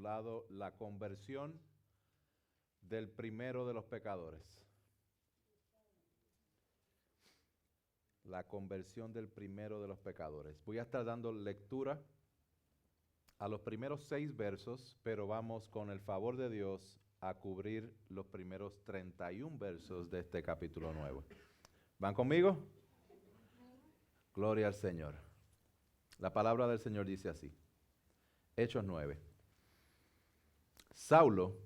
titulado La conversión del primero de los pecadores. La conversión del primero de los pecadores. Voy a estar dando lectura a los primeros 6 versos, pero vamos con el favor de Dios a cubrir los primeros 31 versos de este capítulo 9. ¿Van conmigo? Gloria al Señor. La palabra del Señor dice así. Hechos 9. Saulo,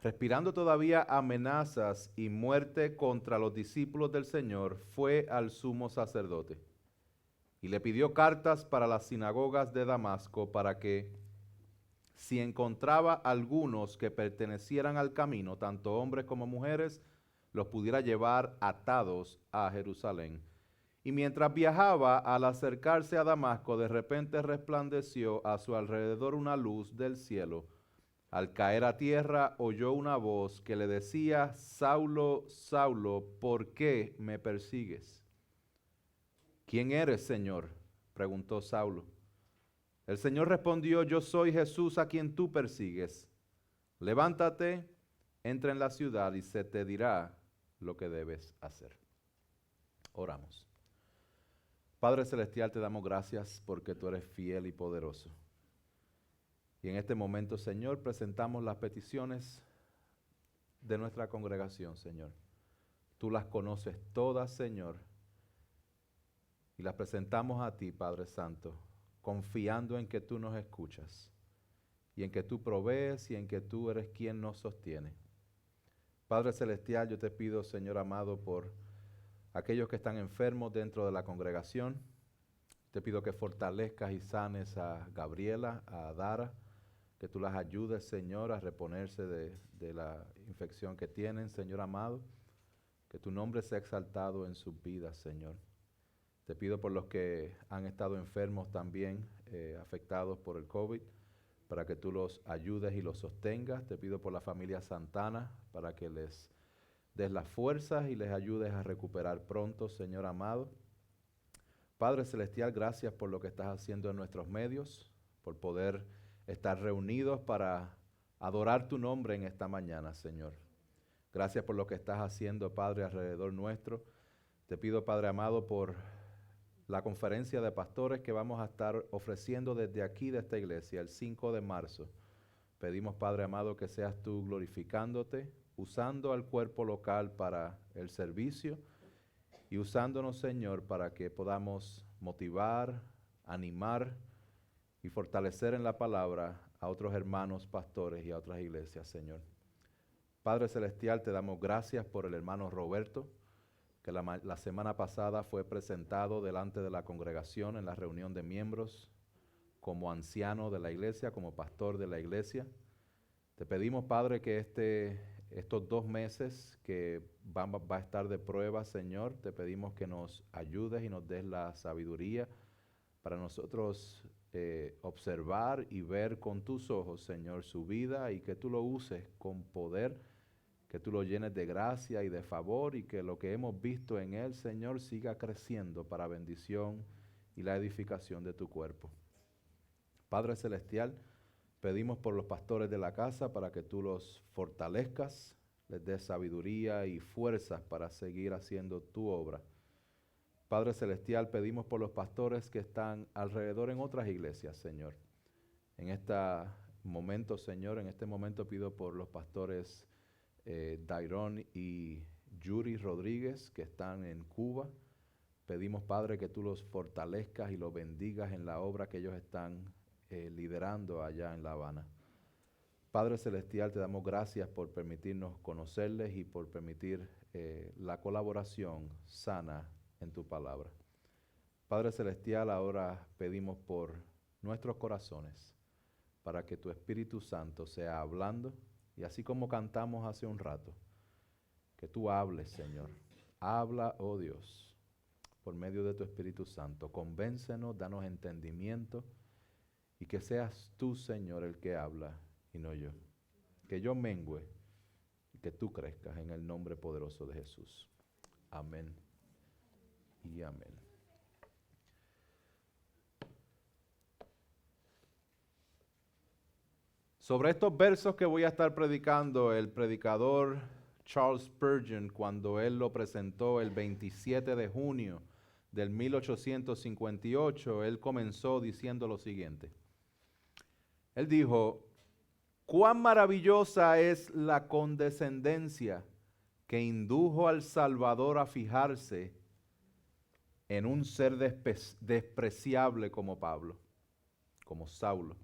respirando todavía amenazas y muerte contra los discípulos del Señor, fue al sumo sacerdote y le pidió cartas para las sinagogas de Damasco para que, si encontraba algunos que pertenecieran al camino, tanto hombres como mujeres, los pudiera llevar atados a Jerusalén. Y mientras viajaba, al acercarse a Damasco, de repente resplandeció a su alrededor una luz del cielo. Al caer a tierra, oyó una voz que le decía: Saulo, Saulo, ¿por qué me persigues? ¿Quién eres, Señor?, preguntó Saulo. El Señor respondió: yo soy Jesús a quien tú persigues. Levántate, entra en la ciudad y se te dirá lo que debes hacer. Oramos. Padre Celestial, te damos gracias porque tú eres fiel y poderoso. Y en este momento, Señor, presentamos las peticiones de nuestra congregación, Señor. Tú las conoces todas, Señor, y las presentamos a ti, Padre Santo, confiando en que tú nos escuchas y en que tú provees y en que tú eres quien nos sostiene. Padre Celestial, yo te pido, Señor amado, por aquellos que están enfermos dentro de la congregación. Te pido que fortalezcas y sanes a Gabriela, a Dara, que tú las ayudes, Señor, a reponerse de la infección que tienen, Señor amado. Que tu nombre sea exaltado en sus vidas, Señor. Te pido por los que han estado enfermos también, afectados por el COVID, para que tú los ayudes y los sostengas. Te pido por la familia Santana, para que les des las fuerzas y les ayudes a recuperar pronto, Señor amado. Padre Celestial, gracias por lo que estás haciendo en nuestros medios, por poder estar reunidos para adorar tu nombre en esta mañana, Señor. Gracias por lo que estás haciendo, Padre, alrededor nuestro. Te pido, Padre amado, por la conferencia de pastores que vamos a estar ofreciendo desde aquí, de esta iglesia, el 5 de marzo. Pedimos, Padre amado, que seas tú glorificándote, usando al cuerpo local para el servicio y usándonos, Señor, para que podamos motivar, animar y fortalecer en la palabra a otros hermanos pastores y a otras iglesias, Señor. Padre Celestial, te damos gracias por el hermano Roberto, que la semana pasada fue presentado delante de la congregación en la reunión de miembros como anciano de la iglesia, como pastor de la iglesia. Te pedimos, Padre, que estos 2 meses que va a estar de prueba, Señor, te pedimos que nos ayudes y nos des la sabiduría para nosotros observar y ver con tus ojos, Señor, su vida, y que tú lo uses con poder, que tú lo llenes de gracia y de favor, y que lo que hemos visto en él, Señor, siga creciendo para bendición y la edificación de tu cuerpo. Padre Celestial, pedimos por los pastores de la casa para que tú los fortalezcas, les des sabiduría y fuerzas para seguir haciendo tu obra. Padre Celestial, pedimos por los pastores que están alrededor en otras iglesias, Señor. En este momento, Señor, pido por los pastores Dairón y Yuri Rodríguez, que están en Cuba. Pedimos, Padre, que tú los fortalezcas y los bendigas en la obra que ellos están liderando allá en La Habana. Padre Celestial, te damos gracias por permitirnos conocerles y por permitir la colaboración sana en tu palabra. Padre Celestial, ahora pedimos por nuestros corazones, para que tu Espíritu Santo sea hablando, y así como cantamos hace un rato, que tú hables, Señor. Habla, oh Dios, por medio de tu Espíritu Santo. Convéncenos, danos entendimiento, y que seas tú, Señor, el que habla y no yo. Que yo mengüe y que tú crezcas, en el nombre poderoso de Jesús. Amén y amén. Sobre estos versos que voy a estar predicando, el predicador Charles Spurgeon, cuando él lo presentó el 27 de junio del 1858, él comenzó diciendo lo siguiente. Él dijo: «Cuán maravillosa es la condescendencia que indujo al Salvador a fijarse en un ser despreciable como Pablo, como Saulo.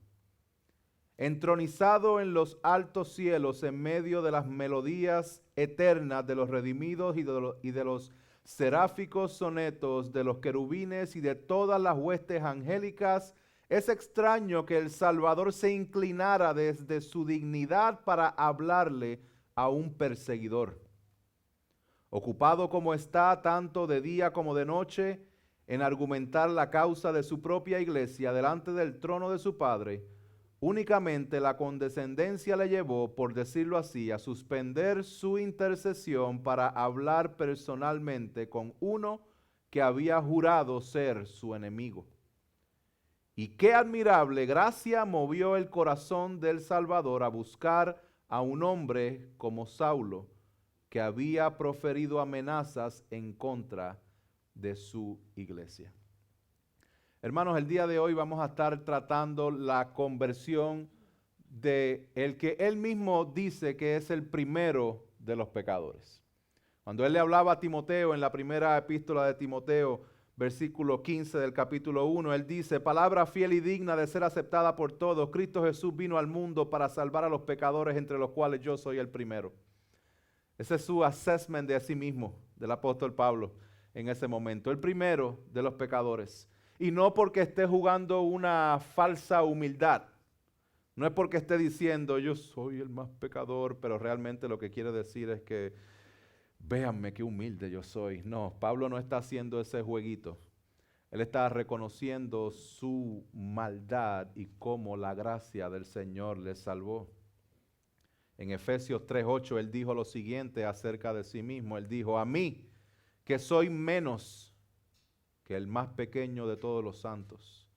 Entronizado en los altos cielos en medio de las melodías eternas de los redimidos y de los seráficos sonetos de los querubines y de todas las huestes angélicas, es extraño que el Salvador se inclinara desde su dignidad para hablarle a un perseguidor. Ocupado como está tanto de día como de noche en argumentar la causa de su propia iglesia delante del trono de su Padre, únicamente la condescendencia le llevó, por decirlo así, a suspender su intercesión para hablar personalmente con uno que había jurado ser su enemigo. Y qué admirable gracia movió el corazón del Salvador a buscar a un hombre como Saulo, que había proferido amenazas en contra de su iglesia». Hermanos, el día de hoy vamos a estar tratando la conversión de el que él mismo dice que es el primero de los pecadores. Cuando él le hablaba a Timoteo en la primera epístola de Timoteo, versículo 15 del capítulo 1, él dice: «Palabra fiel y digna de ser aceptada por todos, Cristo Jesús vino al mundo para salvar a los pecadores, entre los cuales yo soy el primero». Ese es su assessment de sí mismo, del apóstol Pablo en ese momento, el primero de los pecadores. Y no porque esté jugando una falsa humildad, no es porque esté diciendo yo soy el más pecador, pero realmente lo que quiere decir es que véanme qué humilde yo soy. No, Pablo no está haciendo ese jueguito. Él está reconociendo su maldad y cómo la gracia del Señor le salvó. En Efesios 3:8 él dijo lo siguiente acerca de sí mismo. Él dijo: «A mí, que soy menos que el más pequeño de todos los santos,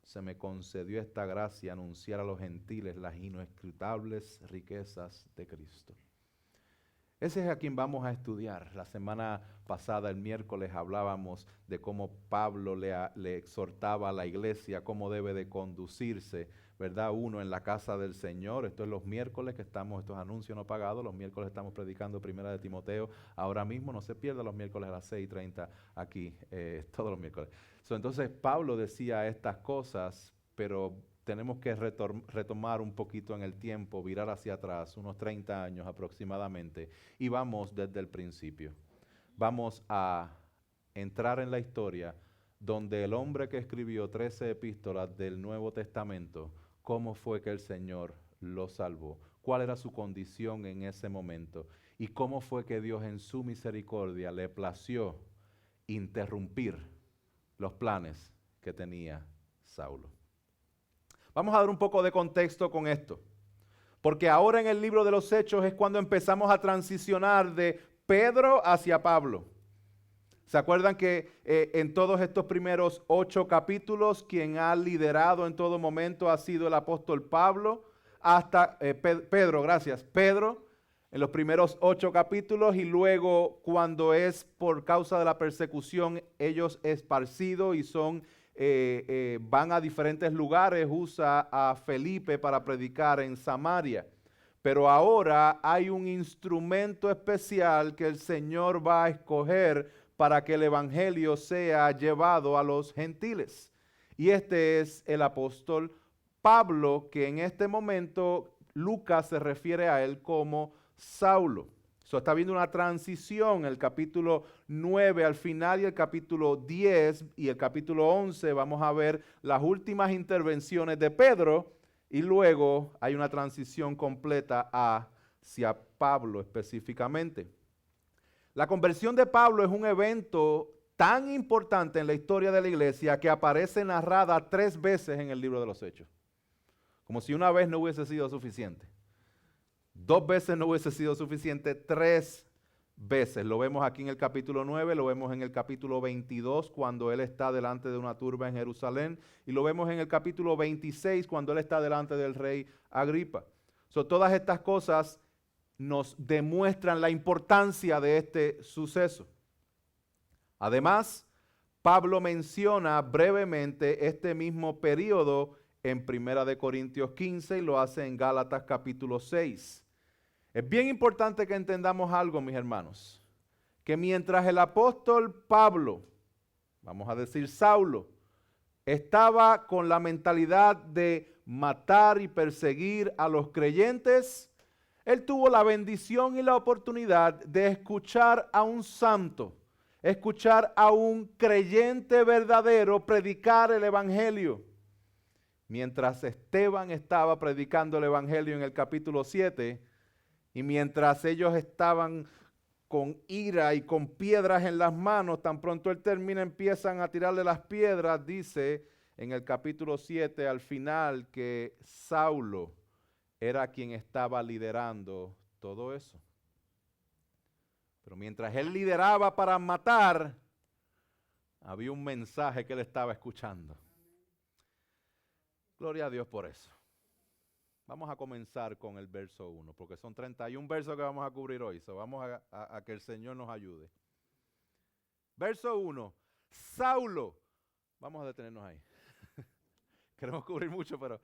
se me concedió esta gracia, anunciar a los gentiles las inescrutables riquezas de Cristo». Ese es a quien vamos a estudiar. La semana pasada, el miércoles, hablábamos de cómo Pablo le exhortaba a la iglesia cómo debe de conducirse, ¿verdad? Uno en la casa del Señor. Esto es los miércoles que estamos, estos anuncios no pagados, los miércoles estamos predicando primera de Timoteo. Ahora mismo no se pierda los miércoles a las 6:30 aquí, todos los miércoles. Entonces Pablo decía estas cosas, pero tenemos que retomar un poquito en el tiempo, virar hacia atrás, unos 30 años aproximadamente, y vamos desde el principio. Vamos a entrar en la historia donde el hombre que escribió 13 epístolas del Nuevo Testamento, cómo fue que el Señor lo salvó, cuál era su condición en ese momento y cómo fue que Dios en su misericordia le plació interrumpir los planes que tenía Saulo. Vamos a dar un poco de contexto con esto, porque ahora en el libro de los Hechos es cuando empezamos a transicionar de Pedro hacia Pablo. ¿Se acuerdan que en todos estos primeros 8 capítulos quien ha liderado en todo momento ha sido el apóstol Pablo, hasta Pedro en los primeros 8 capítulos, y luego cuando es por causa de la persecución ellos esparcidos y van a diferentes lugares, usa a Felipe para predicar en Samaria. Pero ahora hay un instrumento especial que el Señor va a escoger para que el evangelio sea llevado a los gentiles. Y este es el apóstol Pablo, que en este momento Lucas se refiere a él como Saulo. Está viendo una transición, el capítulo 9 al final y el capítulo 10 y el capítulo 11 vamos a ver las últimas intervenciones de Pedro y luego hay una transición completa hacia Pablo específicamente. La conversión de Pablo es un evento tan importante en la historia de la iglesia que aparece narrada 3 veces en el libro de los Hechos. Como si una vez no hubiese sido suficiente. 2 veces no hubiese sido suficiente, 3 veces. Lo vemos aquí en el capítulo 9, lo vemos en el capítulo 22 cuando él está delante de una turba en Jerusalén y lo vemos en el capítulo 26 cuando él está delante del rey Agripa. Todas estas cosas nos demuestran la importancia de este suceso. Además, Pablo menciona brevemente este mismo periodo en 1 Corintios 15 y lo hace en Gálatas capítulo 6. Es bien importante que entendamos algo, mis hermanos, que mientras el apóstol Pablo, vamos a decir Saulo, estaba con la mentalidad de matar y perseguir a los creyentes, él tuvo la bendición y la oportunidad de escuchar a un santo, escuchar a un creyente verdadero predicar el evangelio. Mientras Esteban estaba predicando el evangelio en el capítulo 7, y mientras ellos estaban con ira y con piedras en las manos, tan pronto él termina, empiezan a tirarle las piedras, dice en el capítulo 7 al final que Saulo era quien estaba liderando todo eso. Pero mientras él lideraba para matar, había un mensaje que él estaba escuchando. Gloria a Dios por eso. Vamos a comenzar con el verso 1, porque son 31 versos que vamos a cubrir hoy. Vamos a que el Señor nos ayude. Verso 1. Saulo. Vamos a detenernos ahí. Queremos cubrir mucho, pero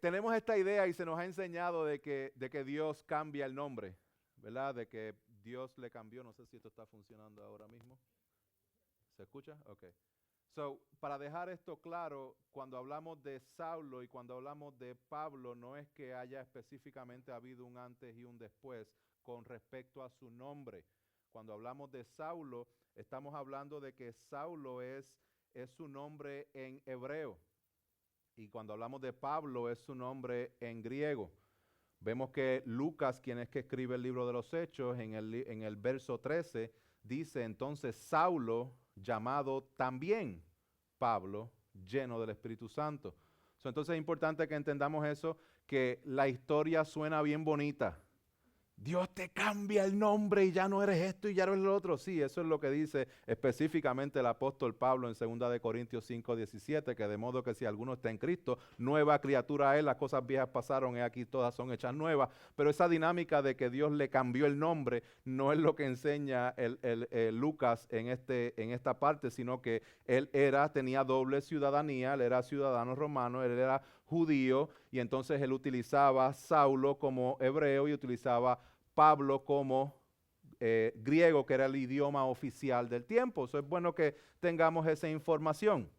tenemos esta idea y se nos ha enseñado de que Dios cambia el nombre, ¿verdad? De que Dios le cambió. No sé si esto está funcionando ahora mismo. ¿Se escucha? Ok. Para dejar esto claro, cuando hablamos de Saulo y cuando hablamos de Pablo, no es que haya específicamente habido un antes y un después con respecto a su nombre. Cuando hablamos de Saulo, estamos hablando de que Saulo es su nombre en hebreo. Y cuando hablamos de Pablo, es su nombre en griego. Vemos que Lucas, quien es que escribe el libro de los Hechos, en el verso 13, dice entonces Saulo, llamado también Pablo, lleno del Espíritu Santo. Entonces es importante que entendamos eso, que la historia suena bien bonita. Dios te cambia el nombre y ya no eres esto y ya no eres lo otro. Sí, eso es lo que dice específicamente el apóstol Pablo en 2 Corintios 5:17, que de modo que si alguno está en Cristo, nueva criatura es, las cosas viejas pasaron y aquí todas son hechas nuevas. Pero esa dinámica de que Dios le cambió el nombre no es lo que enseña Lucas en esta parte, sino que él tenía doble ciudadanía, él era ciudadano romano, él era judío, y entonces él utilizaba Saulo como hebreo y utilizaba Pablo como griego, que era el idioma oficial del tiempo. Es bueno que tengamos esa información.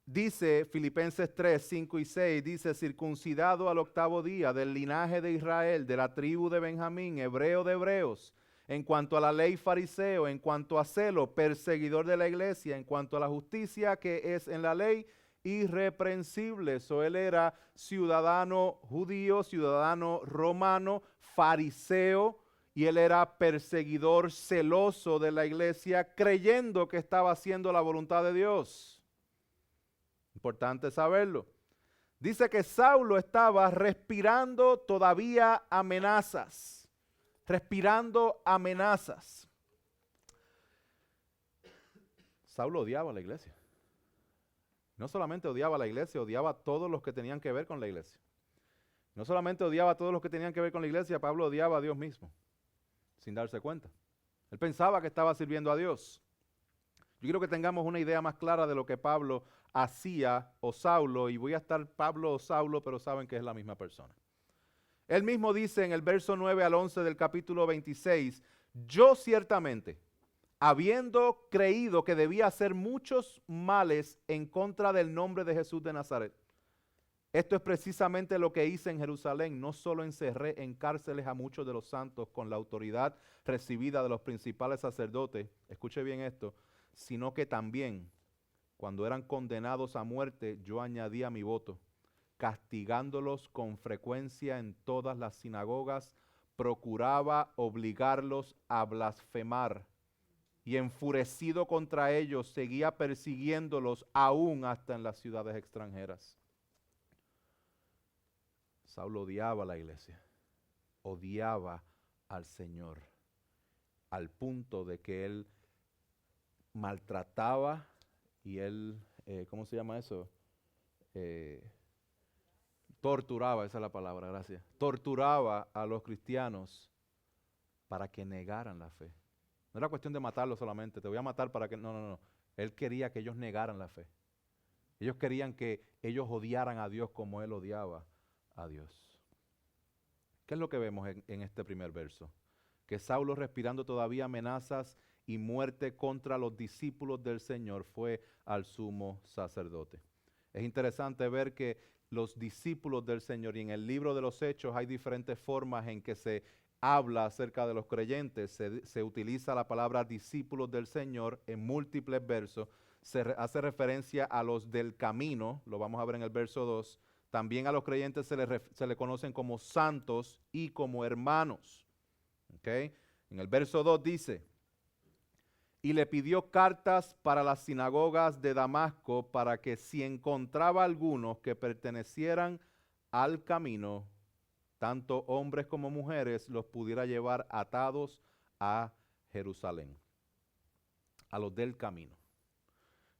Dice Filipenses 3, 5 y 6, dice, circuncidado al 8º día, del linaje de Israel, de la tribu de Benjamín, hebreo de hebreos, en cuanto a la ley fariseo, en cuanto a celo, perseguidor de la iglesia, en cuanto a la justicia que es en la ley, irreprensible. Él era ciudadano judío, ciudadano romano, fariseo, y él era perseguidor celoso de la iglesia, creyendo que estaba haciendo la voluntad de Dios. Importante saberlo. Dice que Saulo estaba respirando todavía amenazas. Respirando amenazas. Saulo odiaba a la iglesia. No solamente odiaba a la iglesia, odiaba a todos los que tenían que ver con la iglesia. No solamente odiaba a todos los que tenían que ver con la iglesia, Pablo odiaba a Dios mismo, sin darse cuenta. Él pensaba que estaba sirviendo a Dios. Yo quiero que tengamos una idea más clara de lo que Pablo hacía o Saulo, y voy a estar Pablo o Saulo, pero saben que es la misma persona. Él mismo dice en el verso 9 al 11 del capítulo 26, yo ciertamente, habiendo creído que debía hacer muchos males en contra del nombre de Jesús de Nazaret. Esto es precisamente lo que hice en Jerusalén. No solo encerré en cárceles a muchos de los santos con la autoridad recibida de los principales sacerdotes, escuche bien esto, sino que también, cuando eran condenados a muerte, yo añadía mi voto, castigándolos con frecuencia en todas las sinagogas, procuraba obligarlos a blasfemar. Y enfurecido contra ellos, seguía persiguiéndolos aún hasta en las ciudades extranjeras. Saulo odiaba a la iglesia, odiaba al Señor, al punto de que él maltrataba y él, ¿cómo se llama eso? Torturaba, esa es la palabra, gracias. Torturaba a los cristianos para que negaran la fe. No era cuestión de matarlos solamente, te voy a matar para que... No. Él quería que ellos negaran la fe. Ellos querían que ellos odiaran a Dios como él odiaba a Dios. ¿Qué es lo que vemos en este primer verso? Que Saulo, respirando todavía amenazas y muerte contra los discípulos del Señor, fue al sumo sacerdote. Es interesante ver que los discípulos del Señor, y en el libro de los Hechos hay diferentes formas en que se habla acerca de los creyentes. Se utiliza la palabra discípulos del Señor en múltiples versos. Hace referencia a los del camino, lo vamos a ver en el verso 2. También a los creyentes se le conocen como santos y como hermanos. ¿Okay? En el verso 2 dice: y le pidió cartas para las sinagogas de Damasco, para que si encontraba algunos que pertenecieran al camino, tanto hombres como mujeres, los pudiera llevar atados a Jerusalén. A los del camino.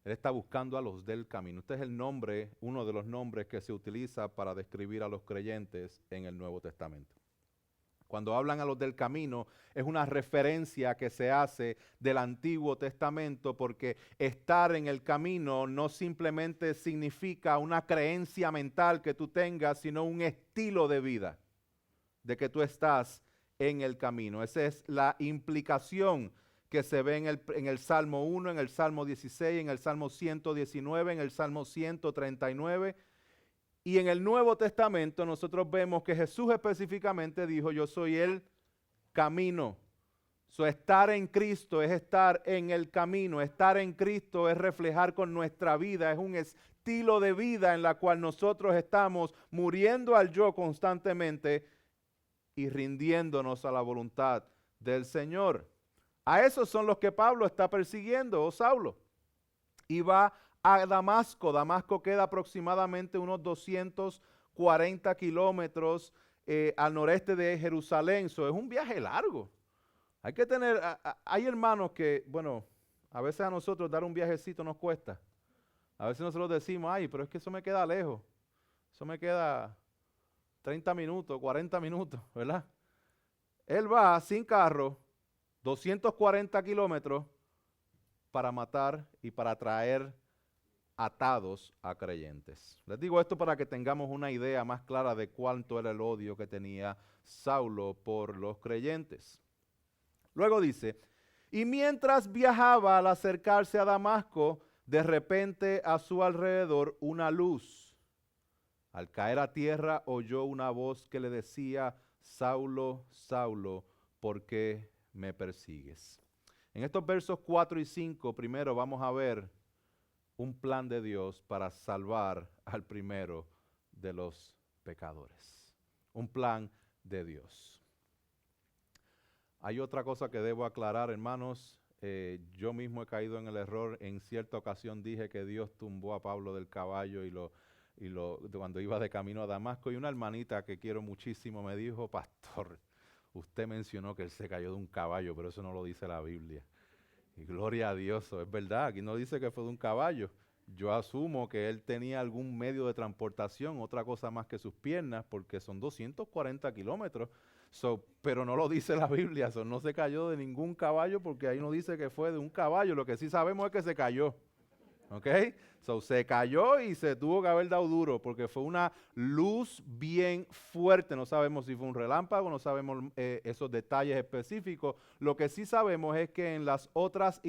Él está buscando a los del camino. Este es el nombre, uno de los nombres que se utiliza para describir a los creyentes en el Nuevo Testamento. Cuando hablan a los del camino, es una referencia que se hace del Antiguo Testamento, porque estar en el camino no simplemente significa una creencia mental que tú tengas, sino un estilo de vida, de que tú estás en el camino. Esa es la implicación que se ve en el Salmo 1, en el Salmo 16, en el Salmo 119, en el Salmo 139. Y en el Nuevo Testamento nosotros vemos que Jesús específicamente dijo: yo soy el camino. Estar en Cristo es estar en el camino. Estar en Cristo es reflejar con nuestra vida. Es un estilo de vida en la cual nosotros estamos muriendo al yo constantemente y rindiéndonos a la voluntad del Señor. A esos son los que Pablo está persiguiendo, o Saulo. Y va a Damasco. Damasco queda aproximadamente unos 240 kilómetros al noreste de Jerusalén. Es un viaje largo. Hay que tener, hay hermanos que, bueno, a veces a nosotros dar un viajecito nos cuesta. A veces nosotros decimos: ay, pero es que eso me queda lejos. Eso me queda 30 minutos, 40 minutos, ¿verdad? Él va sin carro, 240 kilómetros para matar y para traer atados a creyentes. Les digo esto para que tengamos una idea más clara de cuánto era el odio que tenía Saulo por los creyentes. Luego dice: y mientras viajaba, al acercarse a Damasco, de repente a su alrededor una luz. Al caer a tierra oyó una voz que le decía: Saulo, Saulo, ¿por qué me persigues? En estos versos 4 y 5, primero vamos a ver un plan de Dios para salvar al primero de los pecadores. Un plan de Dios. Hay otra cosa que debo aclarar, hermanos. Yo mismo he caído en el error. En cierta ocasión dije que Dios tumbó a Pablo del caballo cuando iba de camino a Damasco. Y una hermanita que quiero muchísimo me dijo: pastor, usted mencionó que él se cayó de un caballo, pero eso no lo dice la Biblia. Y gloria a Dios, es verdad, aquí no dice que fue de un caballo. Yo asumo que él tenía algún medio de transportación, otra cosa más que sus piernas, porque son 240 kilómetros. Pero no lo dice la Biblia, no se cayó de ningún caballo, porque ahí no dice que fue de un caballo. Lo que sí sabemos es que se cayó. ¿Ok? Se cayó y se tuvo que haber dado duro, porque fue una luz bien fuerte. No sabemos si fue un relámpago, no sabemos esos detalles específicos. Lo que sí sabemos es que en las otras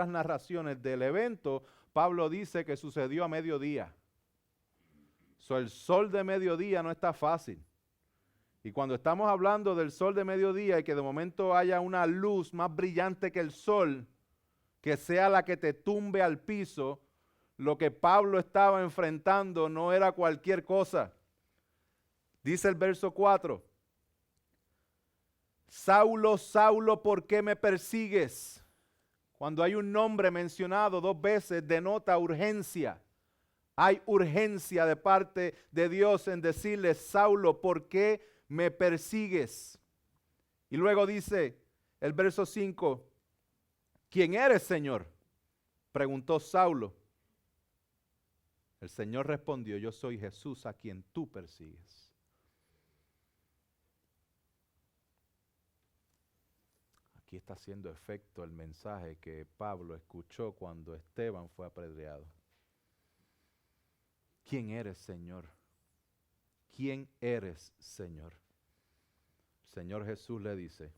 narraciones del evento, Pablo dice que sucedió a mediodía. El sol de mediodía no está fácil. Y cuando estamos hablando del sol de mediodía y que de momento haya una luz más brillante que el sol, que sea la que te tumbe al piso, lo que Pablo estaba enfrentando no era cualquier cosa. Dice el verso 4: Saulo, Saulo, ¿por qué me persigues? Cuando hay un nombre mencionado 2 veces, denota urgencia. Hay urgencia de parte de Dios en decirle: Saulo, ¿por qué me persigues? Y luego dice el verso 5, ¿quién eres, Señor?, preguntó Saulo. El Señor respondió, yo soy Jesús a quien tú persigues. Aquí está haciendo efecto el mensaje que Pablo escuchó cuando Esteban fue apedreado. ¿Quién eres, Señor? ¿Quién eres, Señor? El Señor Jesús le dice,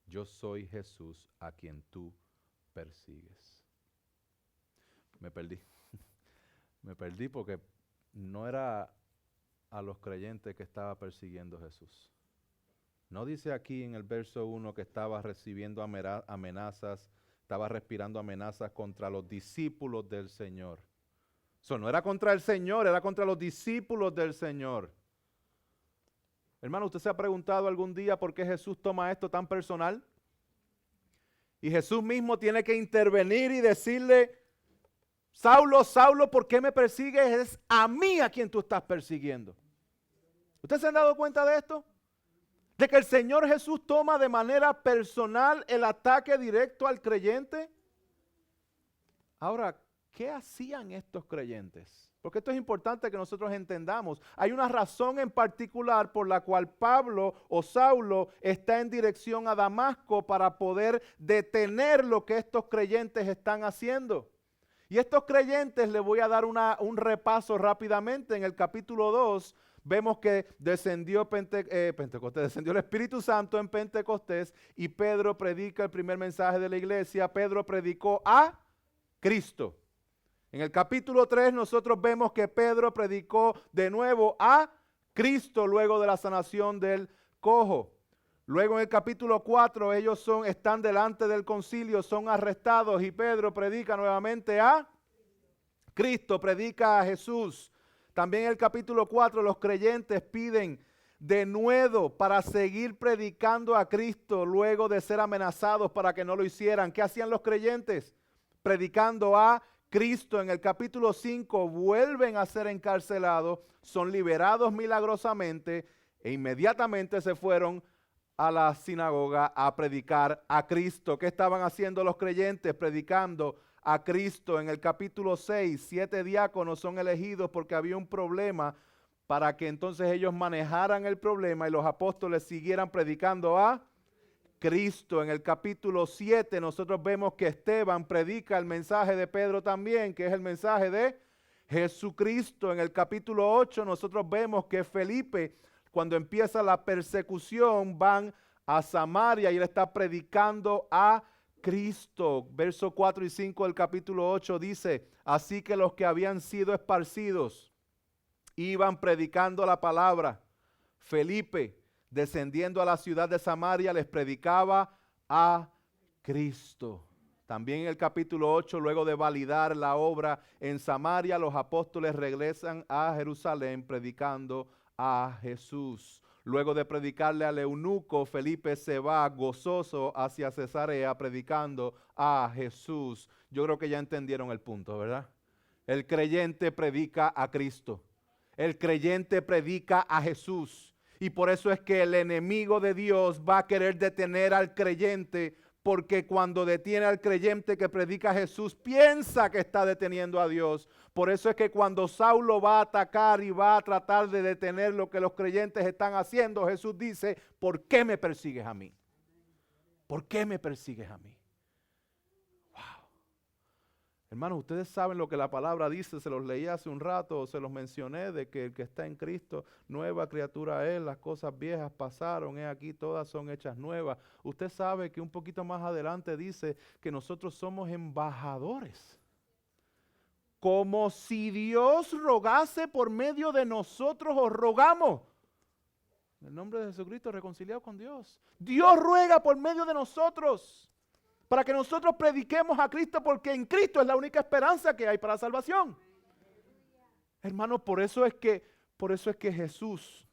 yo soy Jesús a quien tú persigues. Me perdí. Me perdí porque no era a los creyentes que estaba persiguiendo Jesús. No dice aquí en el verso 1 que estaba recibiendo amenazas, estaba respirando amenazas contra los discípulos del Señor. Eso no era contra el Señor, era contra los discípulos del Señor. Hermano, ¿usted se ha preguntado algún día por qué Jesús toma esto tan personal? Y Jesús mismo tiene que intervenir y decirle, Saulo, Saulo, ¿por qué me persigues? Es a mí a quien tú estás persiguiendo. ¿Ustedes se han dado cuenta de esto? De que el Señor Jesús toma de manera personal el ataque directo al creyente. Ahora, ¿qué hacían estos creyentes? Porque esto es importante que nosotros entendamos. Hay una razón en particular por la cual Pablo o Saulo está en dirección a Damasco para poder detener lo que estos creyentes están haciendo. Y estos creyentes, les voy a dar un repaso rápidamente. En el capítulo 2 vemos que descendió descendió el Espíritu Santo en Pentecostés y Pedro predica el primer mensaje de la iglesia. Pedro predicó a Cristo. En el capítulo 3 nosotros vemos que Pedro predicó de nuevo a Cristo luego de la sanación del cojo. Luego en el capítulo 4 ellos están delante del concilio, son arrestados y Pedro predica nuevamente a Cristo, predica a Jesús. También en el capítulo 4 los creyentes piden denuedo para seguir predicando a Cristo luego de ser amenazados para que no lo hicieran. ¿Qué hacían los creyentes? Predicando a Cristo. En el capítulo 5 vuelven a ser encarcelados, son liberados milagrosamente e inmediatamente se fueron a la sinagoga a predicar a Cristo. ¿Qué estaban haciendo los creyentes? Predicando a Cristo. En el capítulo 6, 7 diáconos son elegidos porque había un problema para que entonces ellos manejaran el problema y los apóstoles siguieran predicando a Cristo. En el capítulo 7 nosotros vemos que Esteban predica el mensaje de Pedro también, que es el mensaje de Jesucristo. En el capítulo 8 nosotros vemos que Felipe, cuando empieza la persecución, van a Samaria y él está predicando a Cristo. Versos 4 y 5 del capítulo 8 dice, así que los que habían sido esparcidos iban predicando la palabra. Felipe, descendiendo a la ciudad de Samaria, les predicaba a Cristo. También en el capítulo 8, luego de validar la obra en Samaria, los apóstoles regresan a Jerusalén predicando a Jesús. Luego de predicarle al eunuco, Felipe se va gozoso hacia Cesarea predicando a Jesús. Yo creo que ya entendieron el punto, ¿verdad? El creyente predica a Cristo. El creyente predica a Jesús. Y por eso es que el enemigo de Dios va a querer detener al creyente, porque cuando detiene al creyente que predica a Jesús, piensa que está deteniendo a Dios. Por eso es que cuando Saulo va a atacar y va a tratar de detener lo que los creyentes están haciendo, Jesús dice, ¿por qué me persigues a mí? ¿Por qué me persigues a mí? Wow. Hermanos, ustedes saben lo que la palabra dice, se los leí hace un rato, se los mencioné, de que el que está en Cristo, nueva criatura es, las cosas viejas pasaron, aquí todas son hechas nuevas. Usted sabe que un poquito más adelante dice que nosotros somos embajadores. Como si Dios rogase por medio de nosotros, os rogamos. En el nombre de Jesucristo, reconciliados con Dios. Dios ruega por medio de nosotros, para que nosotros prediquemos a Cristo, porque en Cristo es la única esperanza que hay para la salvación. Hermanos, por eso es que Jesús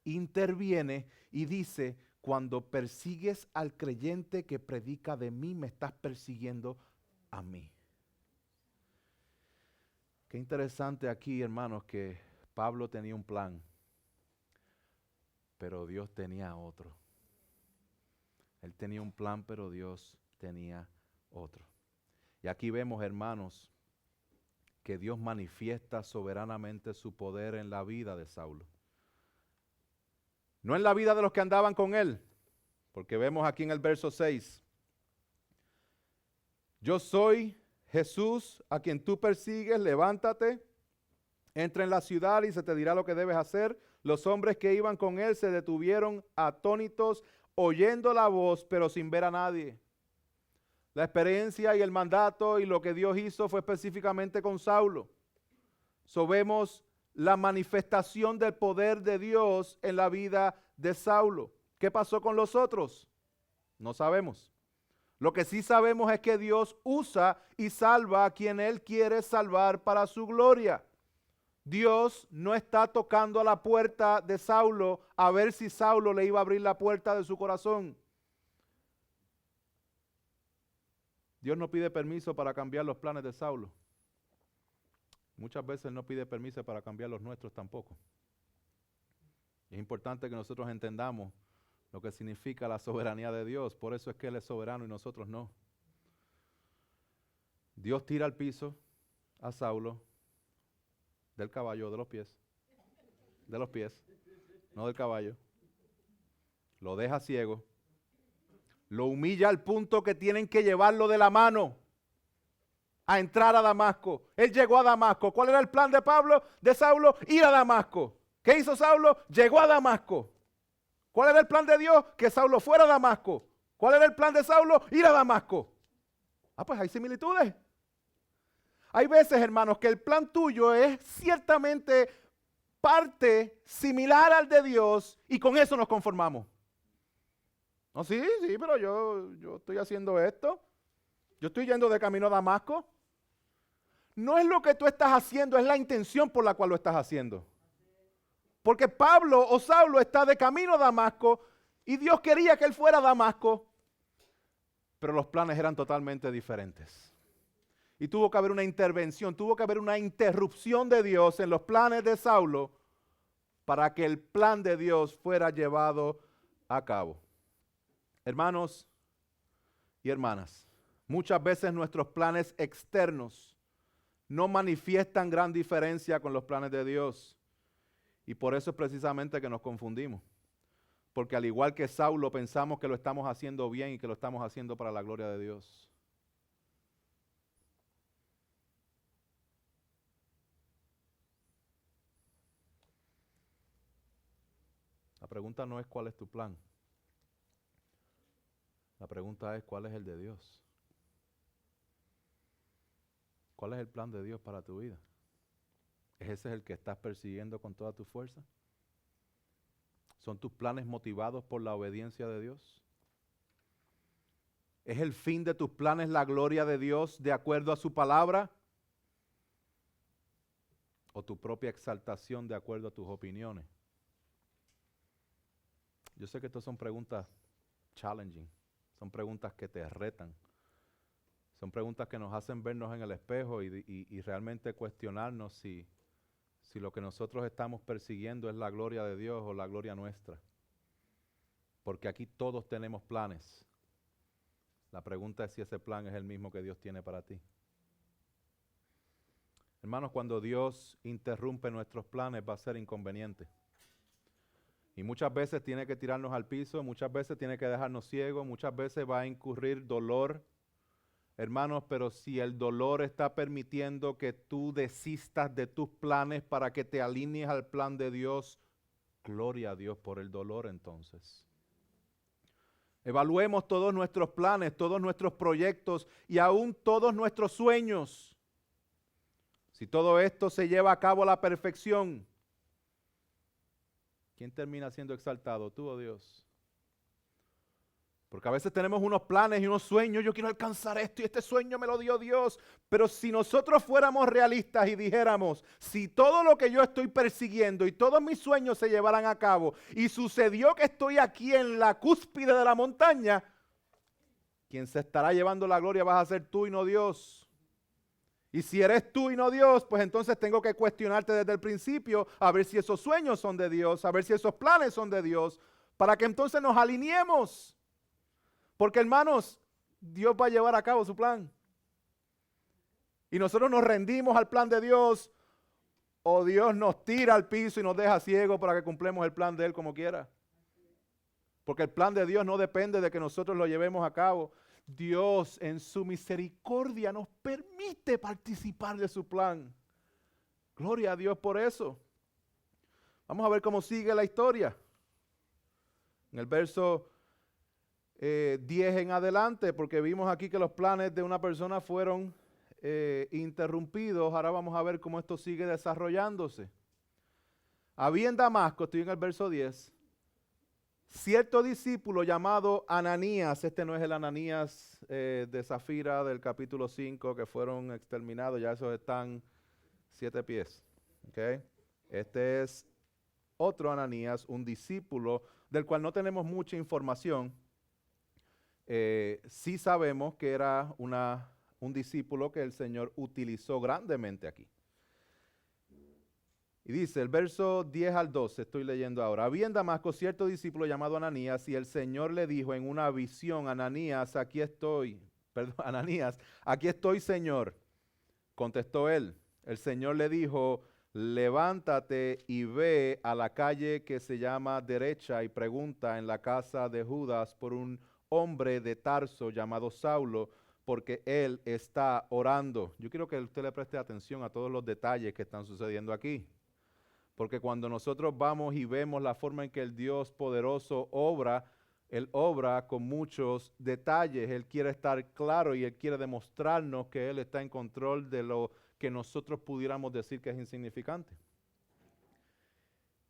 interviene y dice, cuando persigues al creyente que predica de mí, me estás persiguiendo a mí. Qué interesante aquí, hermanos, que Pablo tenía un plan, pero Dios tenía otro. Él tenía un plan, pero Dios tenía otro. Y aquí vemos, hermanos, que Dios manifiesta soberanamente su poder en la vida de Saulo. No en la vida de los que andaban con él, porque vemos aquí en el verso 6. Yo soy Jesús a quien tú persigues, levántate, entra en la ciudad y se te dirá lo que debes hacer. Los hombres que iban con él se detuvieron atónitos, oyendo la voz, pero sin ver a nadie. La experiencia y el mandato y lo que Dios hizo fue específicamente con Saulo. Vemos la manifestación del poder de Dios en la vida de Saulo. ¿Qué pasó con los otros? No sabemos. Lo que sí sabemos es que Dios usa y salva a quien Él quiere salvar para su gloria. Dios no está tocando a la puerta de Saulo a ver si Saulo le iba a abrir la puerta de su corazón. Dios no pide permiso para cambiar los planes de Saulo. Muchas veces no pide permiso para cambiar los nuestros tampoco. Es importante que nosotros entendamos lo que significa la soberanía de Dios. Por eso es que Él es soberano y nosotros no. Dios tira al piso a Saulo del caballo, de los pies, no del caballo. Lo deja ciego. Lo humilla al punto que tienen que llevarlo de la mano a entrar a Damasco. Él llegó a Damasco. ¿Cuál era el plan de Saulo? Ir a Damasco. ¿Qué hizo Saulo? Llegó a Damasco. ¿Cuál era el plan de Dios? Que Saulo fuera a Damasco. ¿Cuál era el plan de Saulo? Ir a Damasco. Pues hay similitudes. Hay veces, hermanos, que el plan tuyo es ciertamente parte similar al de Dios y con eso nos conformamos. No, sí, pero yo estoy haciendo esto. Yo estoy yendo de camino a Damasco. No es lo que tú estás haciendo, es la intención por la cual lo estás haciendo. Porque Pablo o Saulo está de camino a Damasco y Dios quería que él fuera a Damasco, pero los planes eran totalmente diferentes. Y tuvo que haber una intervención, tuvo que haber una interrupción de Dios en los planes de Saulo para que el plan de Dios fuera llevado a cabo. Hermanos y hermanas, muchas veces nuestros planes externos no manifiestan gran diferencia con los planes de Dios. Y por eso es precisamente que nos confundimos. Porque al igual que Saulo pensamos que lo estamos haciendo bien y que lo estamos haciendo para la gloria de Dios. La pregunta no es cuál es tu plan. La pregunta es cuál es el de Dios. ¿Cuál es el plan de Dios para tu vida? ¿Es ese el que estás persiguiendo con toda tu fuerza? ¿Son tus planes motivados por la obediencia de Dios? ¿Es el fin de tus planes la gloria de Dios de acuerdo a su palabra? ¿O tu propia exaltación de acuerdo a tus opiniones? Yo sé que estas son preguntas challenging, son preguntas que te retan, son preguntas que nos hacen vernos en el espejo y realmente cuestionarnos si lo que nosotros estamos persiguiendo es la gloria de Dios o la gloria nuestra. Porque aquí todos tenemos planes. La pregunta es si ese plan es el mismo que Dios tiene para ti. Hermanos, cuando Dios interrumpe nuestros planes va a ser inconveniente. Y muchas veces tiene que tirarnos al piso, muchas veces tiene que dejarnos ciegos, muchas veces va a incurrir dolor. Hermanos, pero si el dolor está permitiendo que tú desistas de tus planes para que te alinees al plan de Dios, gloria a Dios por el dolor entonces. Evaluemos todos nuestros planes, todos nuestros proyectos y aún todos nuestros sueños. Si todo esto se lleva a cabo a la perfección, ¿quién termina siendo exaltado, tú o Dios? Porque a veces tenemos unos planes y unos sueños, yo quiero alcanzar esto y este sueño me lo dio Dios. Pero si nosotros fuéramos realistas y dijéramos, si todo lo que yo estoy persiguiendo y todos mis sueños se llevaran a cabo y sucedió que estoy aquí en la cúspide de la montaña, quien se estará llevando la gloria vas a ser tú y no Dios. Y si eres tú y no Dios, pues entonces tengo que cuestionarte desde el principio a ver si esos sueños son de Dios, a ver si esos planes son de Dios, para que entonces nos alineemos. Porque hermanos, Dios va a llevar a cabo su plan. Y nosotros nos rendimos al plan de Dios, o Dios nos tira al piso y nos deja ciegos para que cumplamos el plan de Él como quiera. Porque el plan de Dios no depende de que nosotros lo llevemos a cabo. Dios en su misericordia nos permite participar de su plan. Gloria a Dios por eso. Vamos a ver cómo sigue la historia. En el verso 10 en adelante, porque vimos aquí que los planes de una persona fueron interrumpidos. Ahora vamos a ver cómo esto sigue desarrollándose. Había en Damasco, estoy en el verso 10, cierto discípulo llamado Ananías. Este no es el Ananías de Zafira del capítulo 5 que fueron exterminados, ya esos están 7 pies. ¿Okay? Este es otro Ananías, un discípulo del cual no tenemos mucha información. Sí sabemos que era un discípulo que el Señor utilizó grandemente aquí. Y dice, el verso 10 al 12, estoy leyendo ahora. Había en Damasco cierto discípulo llamado Ananías, y el Señor le dijo en una visión, Ananías, aquí estoy, Señor. Contestó él. El Señor le dijo, levántate y ve a la calle que se llama Derecha y pregunta en la casa de Judas por un hombre de Tarso llamado Saulo, porque él está orando. Yo quiero que usted le preste atención a todos los detalles que están sucediendo aquí. Porque cuando nosotros vamos y vemos la forma en que el Dios poderoso obra, Él obra con muchos detalles. Él quiere estar claro y Él quiere demostrarnos que Él está en control de lo que nosotros pudiéramos decir que es insignificante.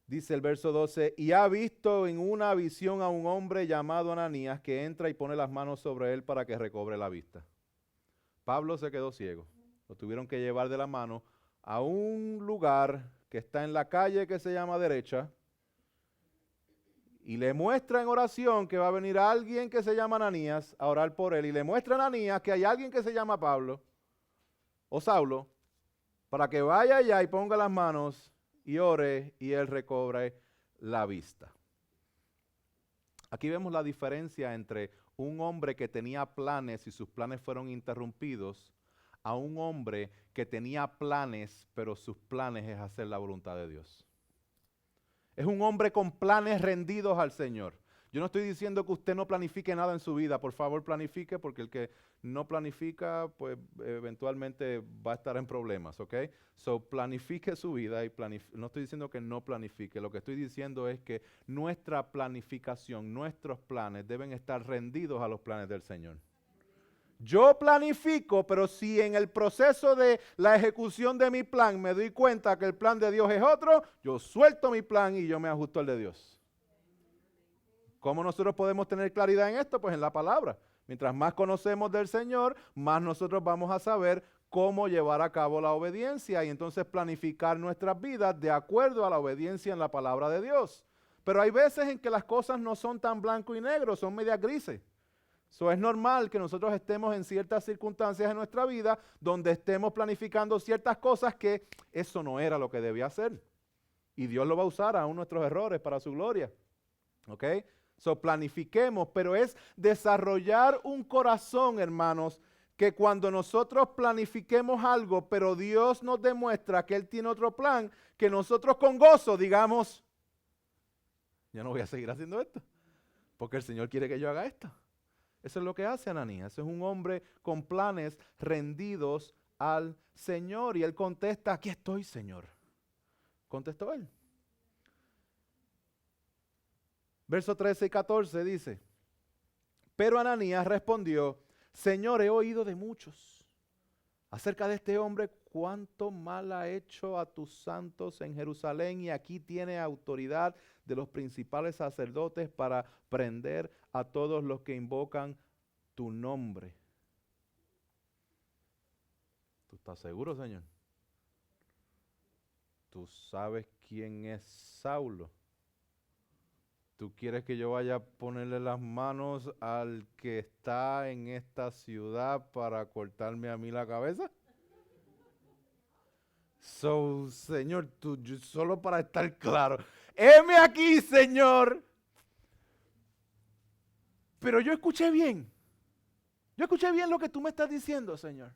Dice el verso 12, y ha visto en una visión a un hombre llamado Ananías que entra y pone las manos sobre él para que recobre la vista. Pablo se quedó ciego. Lo tuvieron que llevar de la mano a un lugar que está en la calle que se llama Derecha, y le muestra en oración que va a venir alguien que se llama Ananías a orar por él, y le muestra a Ananías que hay alguien que se llama Pablo o Saulo, para que vaya allá y ponga las manos y ore y él recobre la vista. Aquí vemos la diferencia entre un hombre que tenía planes y sus planes fueron interrumpidos, a un hombre que tenía planes, pero sus planes es hacer la voluntad de Dios. Es un hombre con planes rendidos al Señor. Yo no estoy diciendo que usted no planifique nada en su vida. Por favor, planifique, porque el que no planifica, pues eventualmente va a estar en problemas, ¿ok? So, planifique su vida y no estoy diciendo que no planifique. Lo que estoy diciendo es que nuestra planificación, nuestros planes deben estar rendidos a los planes del Señor. Yo planifico, pero si en el proceso de la ejecución de mi plan me doy cuenta que el plan de Dios es otro, yo suelto mi plan y yo me ajusto al de Dios. ¿Cómo nosotros podemos tener claridad en esto? Pues en la palabra. Mientras más conocemos del Señor, más nosotros vamos a saber cómo llevar a cabo la obediencia y entonces planificar nuestras vidas de acuerdo a la obediencia en la palabra de Dios. Pero hay veces en que las cosas no son tan blanco y negro, son medias grises. Es normal que nosotros estemos en ciertas circunstancias en nuestra vida donde estemos planificando ciertas cosas que eso no era lo que debía hacer. Y Dios lo va a usar aún nuestros errores para su gloria. ¿Ok? Planifiquemos, pero es desarrollar un corazón, hermanos, que cuando nosotros planifiquemos algo, pero Dios nos demuestra que Él tiene otro plan, que nosotros con gozo digamos, yo no voy a seguir haciendo esto, porque el Señor quiere que yo haga esto. Eso es lo que hace Ananías. Es un hombre con planes rendidos al Señor. Y él contesta, aquí estoy, Señor. Contestó él. Versos 13 y 14 dice, pero Ananías respondió, Señor, he oído de muchos acerca de este hombre, cuánto mal ha hecho a tus santos en Jerusalén, y aquí tiene autoridad de los principales sacerdotes para prender a todos los que invocan tu nombre. ¿Tú estás seguro, Señor? ¿Tú sabes quién es Saulo? ¿Tú quieres que yo vaya a ponerle las manos al que está en esta ciudad para cortarme a mí la cabeza? Señor, solo para estar claro, heme aquí, Señor. Pero yo escuché bien. Yo escuché bien lo que tú me estás diciendo, Señor.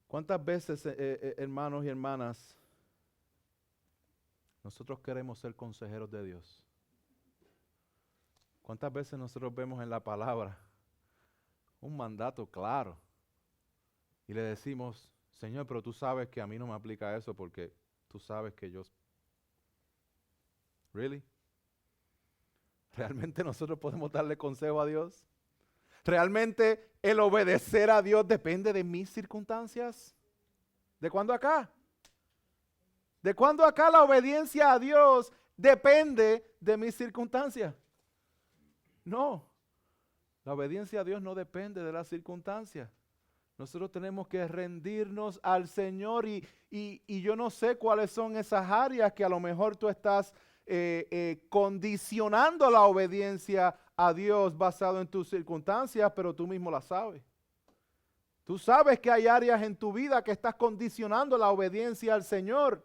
¿Cuántas veces, hermanos y hermanas, nosotros queremos ser consejeros de Dios? ¿Cuántas veces nosotros vemos en la palabra un mandato claro y le decimos, Señor, pero tú sabes que a mí no me aplica eso porque tú sabes que yo... ¿Really? ¿Realmente nosotros podemos darle consejo a Dios? ¿Realmente el obedecer a Dios depende de mis circunstancias? ¿De cuándo acá? ¿De cuándo acá la obediencia a Dios depende de mis circunstancias? No, la obediencia a Dios no depende de las circunstancias. Nosotros tenemos que rendirnos al Señor y yo no sé cuáles son esas áreas que a lo mejor tú estás condicionando la obediencia a Dios basado en tus circunstancias, pero tú mismo la sabes. Tú sabes que hay áreas en tu vida que estás condicionando la obediencia al Señor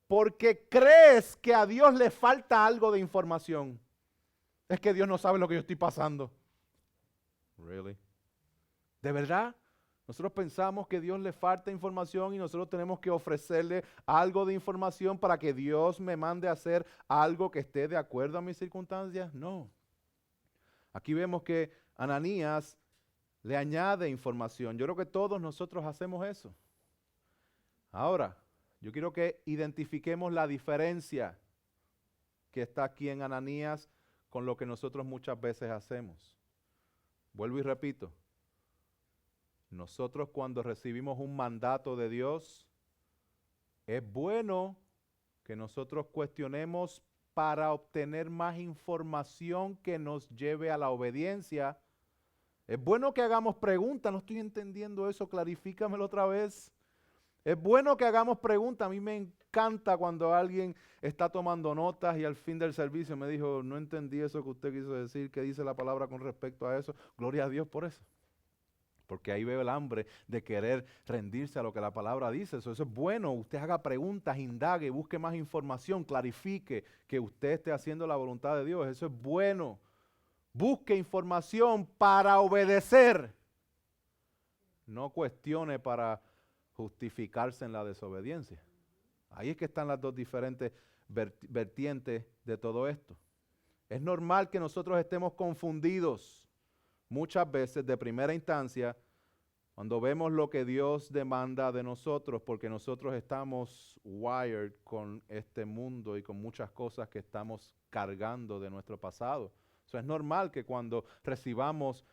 porque crees que a Dios le falta algo de información. Es que Dios no sabe lo que yo estoy pasando. Really? ¿De verdad? Nosotros pensamos que a Dios le falta información y nosotros tenemos que ofrecerle algo de información para que Dios me mande a hacer algo que esté de acuerdo a mis circunstancias. No. Aquí vemos que Ananías le añade información. Yo creo que todos nosotros hacemos eso. Ahora, yo quiero que identifiquemos la diferencia que está aquí en Ananías con lo que nosotros muchas veces hacemos. Vuelvo y repito. Nosotros cuando recibimos un mandato de Dios, es bueno que nosotros cuestionemos para obtener más información que nos lleve a la obediencia. Es bueno que hagamos preguntas, no estoy entendiendo eso, clarifícamelo otra vez. Es bueno que hagamos preguntas, a mí me encanta cuando alguien está tomando notas y al fin del servicio me dijo, no entendí eso que usted quiso decir, ¿qué dice la palabra con respecto a eso? Gloria a Dios por eso. Porque ahí veo el hambre de querer rendirse a lo que la palabra dice. Eso es bueno. Usted haga preguntas, indague, busque más información, clarifique que usted esté haciendo la voluntad de Dios. Eso es bueno. Busque información para obedecer. No cuestione para justificarse en la desobediencia. Ahí es que están las dos diferentes vertientes de todo esto. Es normal que nosotros estemos confundidos muchas veces de primera instancia cuando vemos lo que Dios demanda de nosotros, porque nosotros estamos wired con este mundo y con muchas cosas que estamos cargando de nuestro pasado. Es normal que cuando recibamos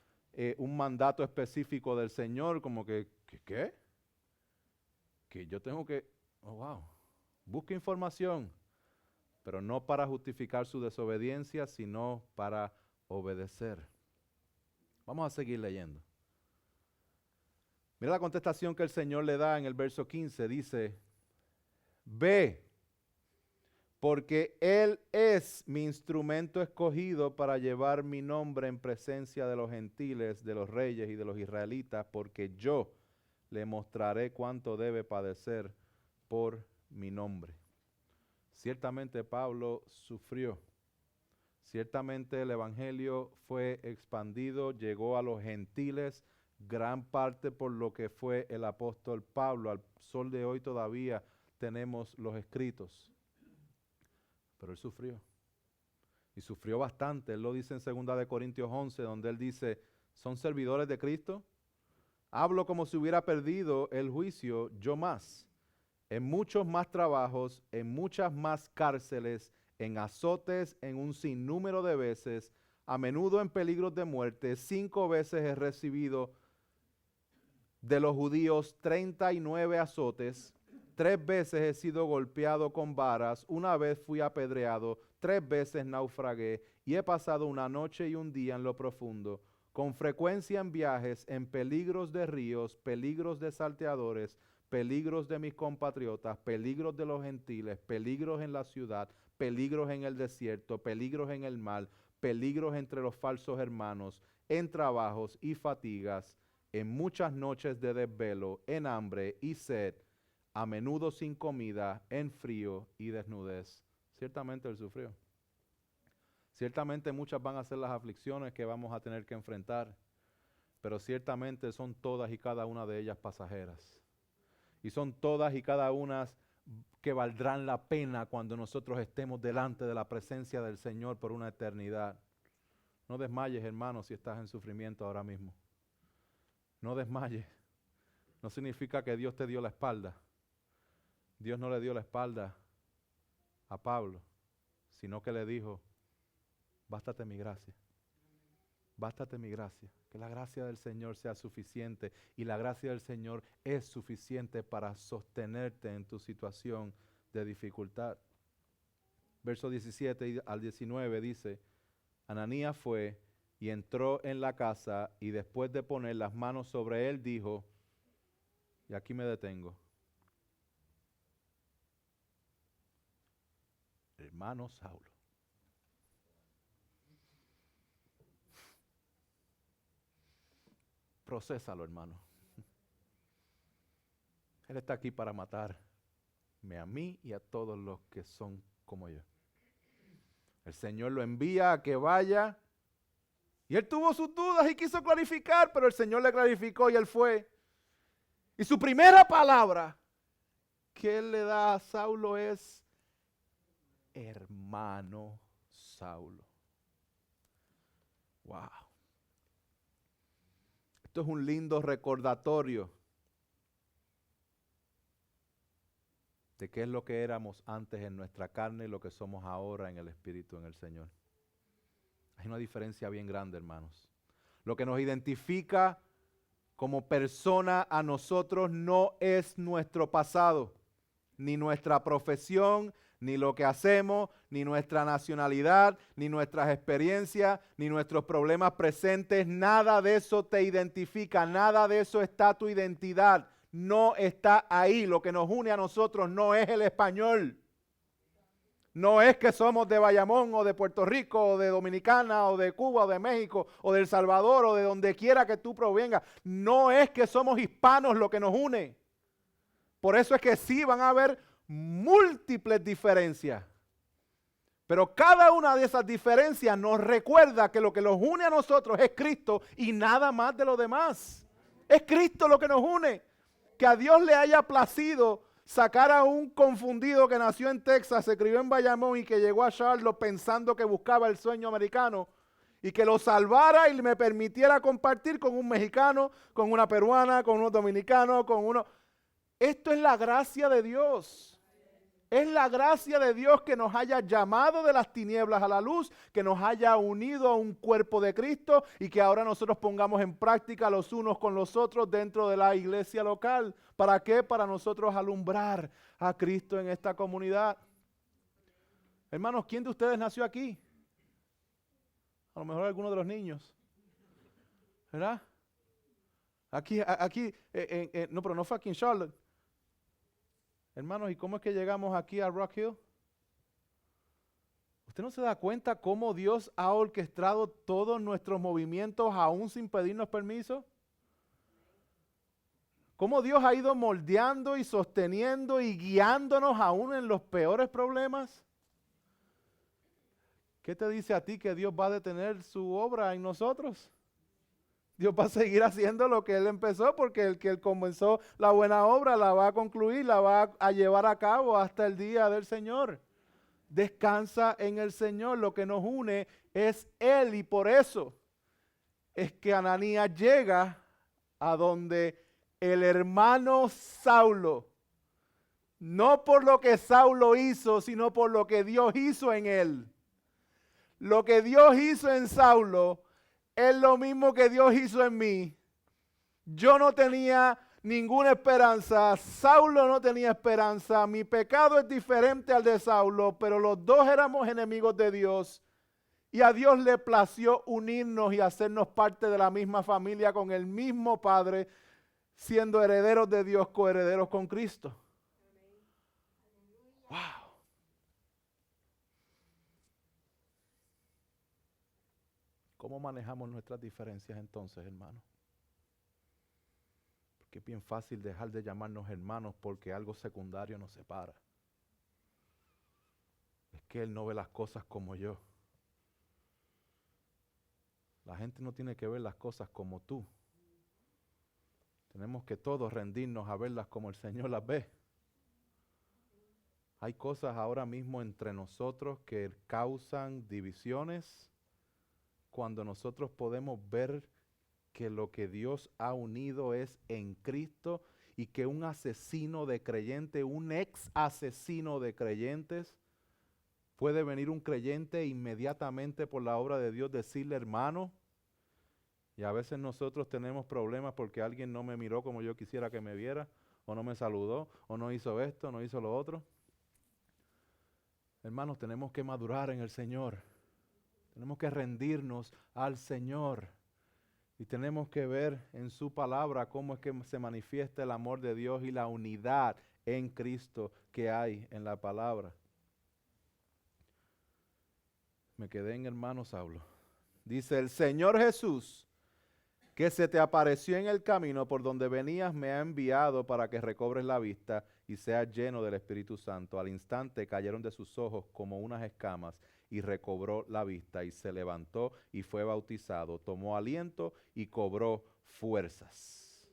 un mandato específico del Señor, como que ¿qué? Que yo tengo que, oh wow, busque información, pero no para justificar su desobediencia, sino para obedecer. Vamos a seguir leyendo. Mira la contestación que el Señor le da en el verso 15. Dice, ve, porque Él es mi instrumento escogido para llevar mi nombre en presencia de los gentiles, de los reyes y de los israelitas, porque yo le mostraré cuánto debe padecer por mi nombre. Ciertamente Pablo sufrió. Ciertamente el evangelio fue expandido, llegó a los gentiles, gran parte por lo que fue el apóstol Pablo. Al sol de hoy todavía tenemos los escritos. Pero él sufrió. Y sufrió bastante. Él lo dice en 2 Corintios 11, donde él dice, ¿son servidores de Cristo? Hablo como si hubiera perdido el juicio, yo más. En muchos más trabajos, en muchas más cárceles, en azotes, en un sinnúmero de veces, a menudo en peligros de muerte. 5 veces he recibido de los judíos 39 azotes. 3 veces he sido golpeado con varas. 1 vez fui apedreado. 3 veces naufragué. Y he pasado una noche y un día en lo profundo. Con frecuencia en viajes, en peligros de ríos, peligros de salteadores, peligros de mis compatriotas, peligros de los gentiles, peligros en la ciudad, peligros en el desierto, peligros en el mar, peligros entre los falsos hermanos, en trabajos y fatigas, en muchas noches de desvelo, en hambre y sed, a menudo sin comida, en frío y desnudez. Ciertamente él sufrió. Ciertamente muchas van a ser las aflicciones que vamos a tener que enfrentar, pero ciertamente son todas y cada una de ellas pasajeras. Y son todas y cada una que valdrán la pena cuando nosotros estemos delante de la presencia del Señor por una eternidad. No desmayes, hermano, si estás en sufrimiento ahora mismo. No desmayes. No significa que Dios te dio la espalda. Dios no le dio la espalda a Pablo, sino que le dijo, bástate mi gracia. Bástate mi gracia. Que la gracia del Señor sea suficiente. Y la gracia del Señor es suficiente para sostenerte en tu situación de dificultad. Verso 17 al 19 dice, Ananías fue y entró en la casa y después de poner las manos sobre él dijo, y aquí me detengo, hermano Saulo. Procésalo, hermano. Él está aquí para matarme a mí y a todos los que son como yo. El Señor lo envía a que vaya y él tuvo sus dudas y quiso clarificar, pero el Señor le clarificó y él fue. Y su primera palabra que él le da a Saulo es hermano Saulo. Wow. Esto es un lindo recordatorio de qué es lo que éramos antes en nuestra carne y lo que somos ahora en el Espíritu, en el Señor. Hay una diferencia bien grande, hermanos. Lo que nos identifica como persona a nosotros no es nuestro pasado, ni nuestra profesión, ni lo que hacemos, ni nuestra nacionalidad, ni nuestras experiencias, ni nuestros problemas presentes. Nada de eso te identifica, nada de eso está tu identidad. No está ahí. Lo que nos une a nosotros no es el español. No es que somos de Bayamón o de Puerto Rico o de Dominicana o de Cuba o de México o de El Salvador o de donde quiera que tú provengas. No es que somos hispanos lo que nos une. Por eso es que sí van a haber múltiples diferencias. Pero cada una de esas diferencias nos recuerda que lo que nos une a nosotros es Cristo y nada más de lo demás. Es Cristo lo que nos une. Que a Dios le haya placido sacar a un confundido que nació en Texas, se crió en Bayamón y que llegó a Charlotte pensando que buscaba el sueño americano y que lo salvara y me permitiera compartir con un mexicano, con una peruana, con unos dominicanos, con uno. Esto es la gracia de Dios. Es la gracia de Dios que nos haya llamado de las tinieblas a la luz, que nos haya unido a un cuerpo de Cristo y que ahora nosotros pongamos en práctica los unos con los otros dentro de la iglesia local. ¿Para qué? Para nosotros alumbrar a Cristo en esta comunidad. Hermanos, ¿quién de ustedes nació aquí? A lo mejor alguno de los niños. ¿Verdad? Aquí, no, pero no fue aquí en Charlotte. Hermanos, ¿y cómo es que llegamos aquí a Rock Hill? ¿Usted no se da cuenta cómo Dios ha orquestado todos nuestros movimientos aún sin pedirnos permiso? ¿Cómo Dios ha ido moldeando y sosteniendo y guiándonos aún en los peores problemas? ¿Qué te dice a ti que Dios va a detener su obra en nosotros? Dios va a seguir haciendo lo que Él empezó, porque el que Él comenzó la buena obra la va a concluir, la va a llevar a cabo hasta el día del Señor. Descansa en el Señor, lo que nos une es Él y por eso es que Ananías llega a donde el hermano Saulo, no por lo que Saulo hizo, sino por lo que Dios hizo en él. Lo que Dios hizo en Saulo es lo mismo que Dios hizo en mí. Yo no tenía ninguna esperanza, Saulo no tenía esperanza, mi pecado es diferente al de Saulo, pero los dos éramos enemigos de Dios. Y a Dios le plació unirnos y hacernos parte de la misma familia con el mismo Padre, siendo herederos de Dios, coherederos con Cristo. ¡Wow! ¿Cómo manejamos nuestras diferencias entonces, hermanos? Porque es bien fácil dejar de llamarnos hermanos porque algo secundario nos separa. Es que Él no ve las cosas como yo. La gente no tiene que ver las cosas como tú. Tenemos que todos rendirnos a verlas como el Señor las ve. Hay cosas ahora mismo entre nosotros que causan divisiones cuando nosotros podemos ver que lo que Dios ha unido es en Cristo y que un asesino de creyentes, un ex asesino de creyentes, puede venir un creyente e inmediatamente por la obra de Dios decirle hermano. Y a veces nosotros tenemos problemas porque alguien no me miró como yo quisiera que me viera, o no me saludó, o no hizo esto, no hizo lo otro. Hermanos, tenemos que madurar en el Señor. Tenemos que rendirnos al Señor. Y tenemos que ver en su palabra cómo es que se manifiesta el amor de Dios y la unidad en Cristo que hay en la palabra. Me quedé en hermano Saulo. Dice, el Señor Jesús, que se te apareció en el camino por donde venías, me ha enviado para que recobres la vista y seas lleno del Espíritu Santo. Al instante cayeron de sus ojos como unas escamas y recobró la vista y se levantó y fue bautizado. Tomó aliento y cobró fuerzas.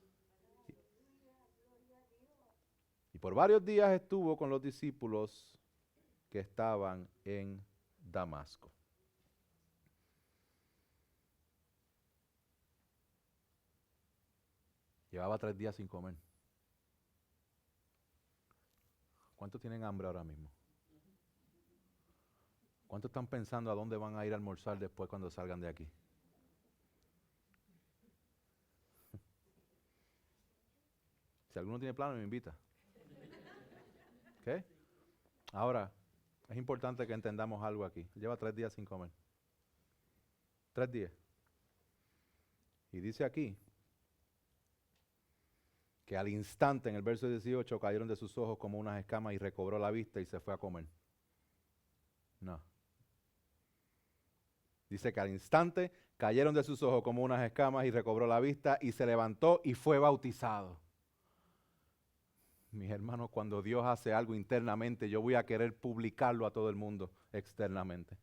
Y por varios días estuvo con los discípulos que estaban en Damasco. Llevaba 3 días sin comer. ¿Cuántos tienen hambre ahora mismo? ¿Cuántos están pensando a dónde van a ir a almorzar después cuando salgan de aquí? Si alguno tiene plano, me invita. ¿Ok? Ahora, es importante que entendamos algo aquí. Lleva 3 días sin comer. 3 días. Y dice aquí que al instante, en el verso 18, cayeron de sus ojos como unas escamas y recobró la vista y se fue a comer. No. Dice que al instante cayeron de sus ojos como unas escamas y recobró la vista y se levantó y fue bautizado. Mis hermanos, cuando Dios hace algo internamente, yo voy a querer publicarlo a todo el mundo externamente.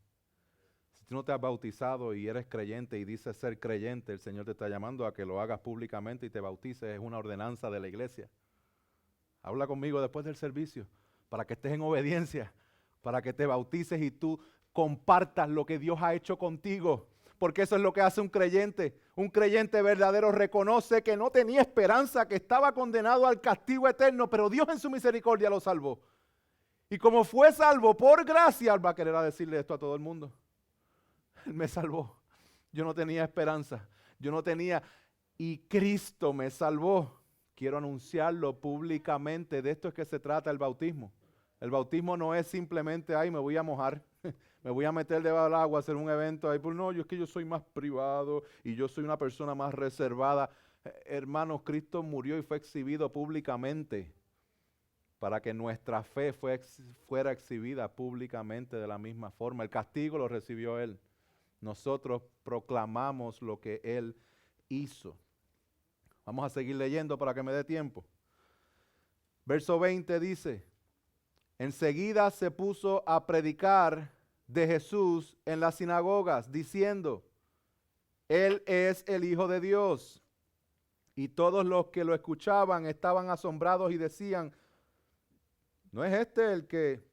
Si tú no te has bautizado y eres creyente y dices ser creyente, el Señor te está llamando a que lo hagas públicamente y te bautices. Es una ordenanza de la iglesia. Habla conmigo después del servicio para que estés en obediencia, para que te bautices y tú compartas lo que Dios ha hecho contigo. Porque eso es lo que hace un creyente. Un creyente verdadero reconoce que no tenía esperanza, que estaba condenado al castigo eterno, pero Dios en su misericordia lo salvó. Y como fue salvo por gracia, Él va a querer decirle esto a todo el mundo. Él me salvó. Yo no tenía esperanza. Yo no tenía... Y Cristo me salvó. Quiero anunciarlo públicamente. De esto es que se trata el bautismo. El bautismo no es simplemente, ay, me voy a mojar. Me voy a meter debajo del agua a hacer un evento. Ahí, pues no, es que yo soy más privado y yo soy una persona más reservada. Hermanos, Cristo murió y fue exhibido públicamente para que nuestra fe fuera exhibida públicamente de la misma forma. El castigo lo recibió Él. Nosotros proclamamos lo que Él hizo. Vamos a seguir leyendo para que me dé tiempo. Verso 20 dice, enseguida se puso a predicar de Jesús en las sinagogas, diciendo, Él es el Hijo de Dios. Y todos los que lo escuchaban estaban asombrados y decían, ¿no es este el que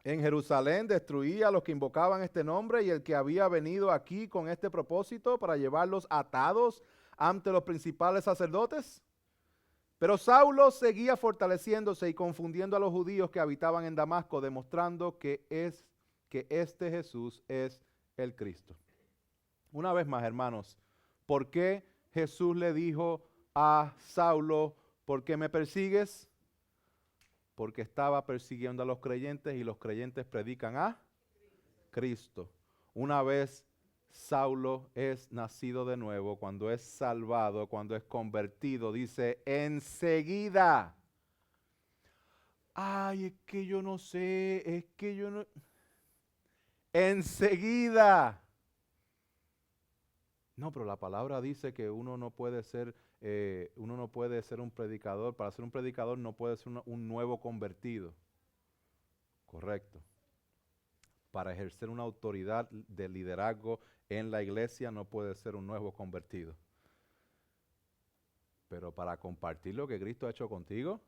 en Jerusalén destruía a los que invocaban este nombre y el que había venido aquí con este propósito para llevarlos atados ante los principales sacerdotes? Pero Saulo seguía fortaleciéndose y confundiendo a los judíos que habitaban en Damasco, demostrando que este Jesús es el Cristo. Una vez más, hermanos, ¿por qué Jesús le dijo a Saulo, ¿por qué me persigues? Porque estaba persiguiendo a los creyentes y los creyentes predican a Cristo. Una vez Saulo es nacido de nuevo, cuando es salvado, cuando es convertido, dice enseguida. Ay, es que yo no sé, es que yo no... Enseguida. No, pero la palabra dice que uno no puede ser un predicador. Para ser un predicador no puede ser un nuevo convertido. Correcto. para ejercer una autoridad de liderazgo en la iglesia no puede ser un nuevo convertido. Pero para compartir lo que Cristo ha hecho contigo,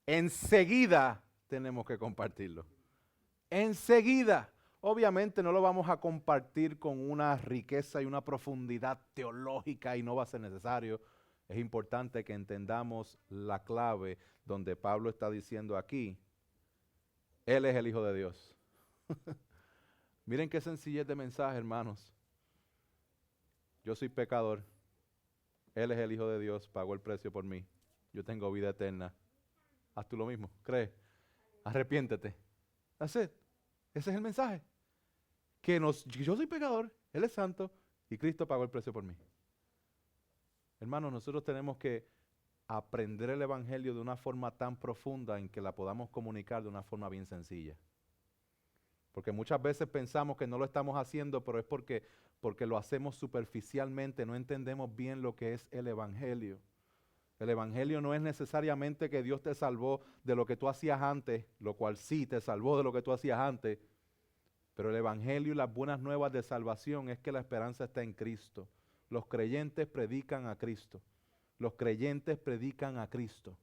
enseguida tenemos que compartirlo. Enseguida. Obviamente no lo vamos a compartir con una riqueza y una profundidad teológica y no va a ser necesario. Es importante que entendamos la clave donde Pablo está diciendo aquí, Él es el Hijo de Dios. Miren qué sencillez de mensaje, hermanos. Yo soy pecador. Él es el Hijo de Dios, pagó el precio por mí. Yo tengo vida eterna. Haz tú lo mismo, cree. Arrepiéntete. That's it. Ese es el mensaje. Yo soy pecador, Él es santo y Cristo pagó el precio por mí. Hermanos, nosotros tenemos que aprender el Evangelio de una forma tan profunda en que la podamos comunicar de una forma bien sencilla. Porque muchas veces pensamos que no lo estamos haciendo, pero es porque lo hacemos superficialmente, no entendemos bien lo que es el Evangelio. El Evangelio no es necesariamente que Dios te salvó de lo que tú hacías antes, lo cual sí te salvó de lo que tú hacías antes, pero el Evangelio y las buenas nuevas de salvación es que la esperanza está en Cristo. Los creyentes predican a Cristo. Los creyentes predican a Cristo.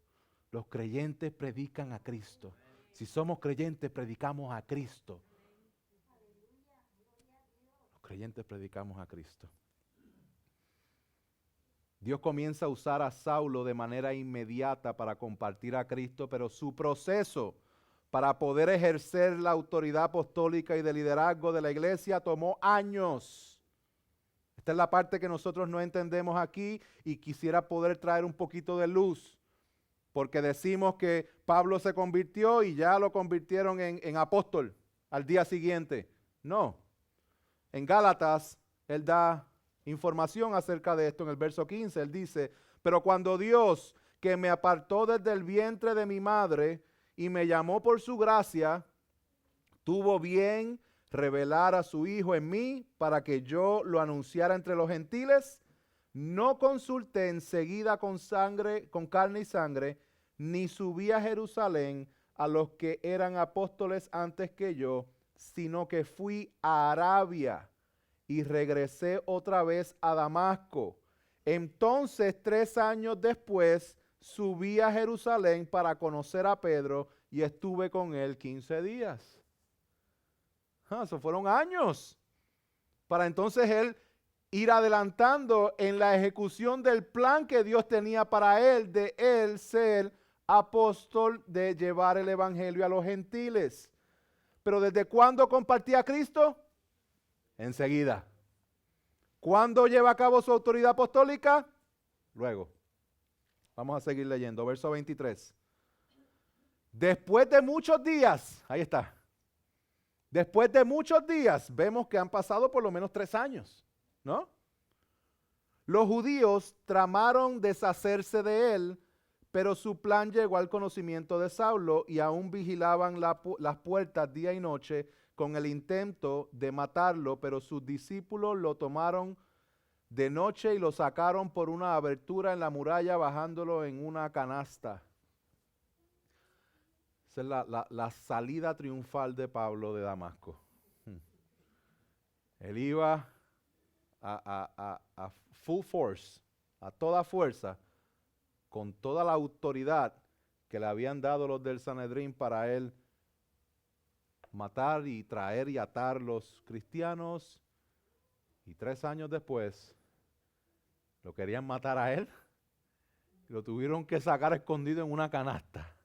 Los creyentes predican a Cristo. Si somos creyentes, predicamos a Cristo. Los creyentes predicamos a Cristo. Dios comienza a usar a Saulo de manera inmediata para compartir a Cristo, pero su proceso para poder ejercer la autoridad apostólica y de liderazgo de la iglesia tomó años. Esta es la parte que nosotros no entendemos aquí y quisiera poder traer un poquito de luz, porque decimos que Pablo se convirtió y ya lo convirtieron en apóstol al día siguiente. No. En Gálatas, él da información acerca de esto en el verso 15. Él dice, pero cuando Dios, que me apartó desde el vientre de mi madre y me llamó por su gracia, tuvo bien revelar a su Hijo en mí para que yo lo anunciara entre los gentiles, no consulté enseguida con carne y sangre, ni subí a Jerusalén a los que eran apóstoles antes que yo, sino que fui a Arabia y regresé otra vez a Damasco. Entonces, 3 años después, subí a Jerusalén para conocer a Pedro y estuve con él 15 días. Eso fueron años. Para entonces él ir adelantando en la ejecución del plan que Dios tenía para él, de él ser apóstol, de llevar el evangelio a los gentiles. Pero ¿desde cuándo compartía a Cristo? Enseguida. ¿Cuándo lleva a cabo su autoridad apostólica? Luego. Vamos a seguir leyendo, verso 23. Después de muchos días, ahí está. Después de muchos días, vemos que han pasado por lo menos 3 años, ¿no? Los judíos tramaron deshacerse de él, pero su plan llegó al conocimiento de Saulo y aún vigilaban las puertas día y noche con el intento de matarlo, pero sus discípulos lo tomaron de noche y lo sacaron por una abertura en la muralla bajándolo en una canasta. Esa es la salida triunfal de Pablo de Damasco. Él iba a full force, a toda fuerza, con toda la autoridad que le habían dado los del Sanedrín para él matar y traer y atar los cristianos. Y 3 años después, lo querían matar a él y lo tuvieron que sacar escondido en una canasta.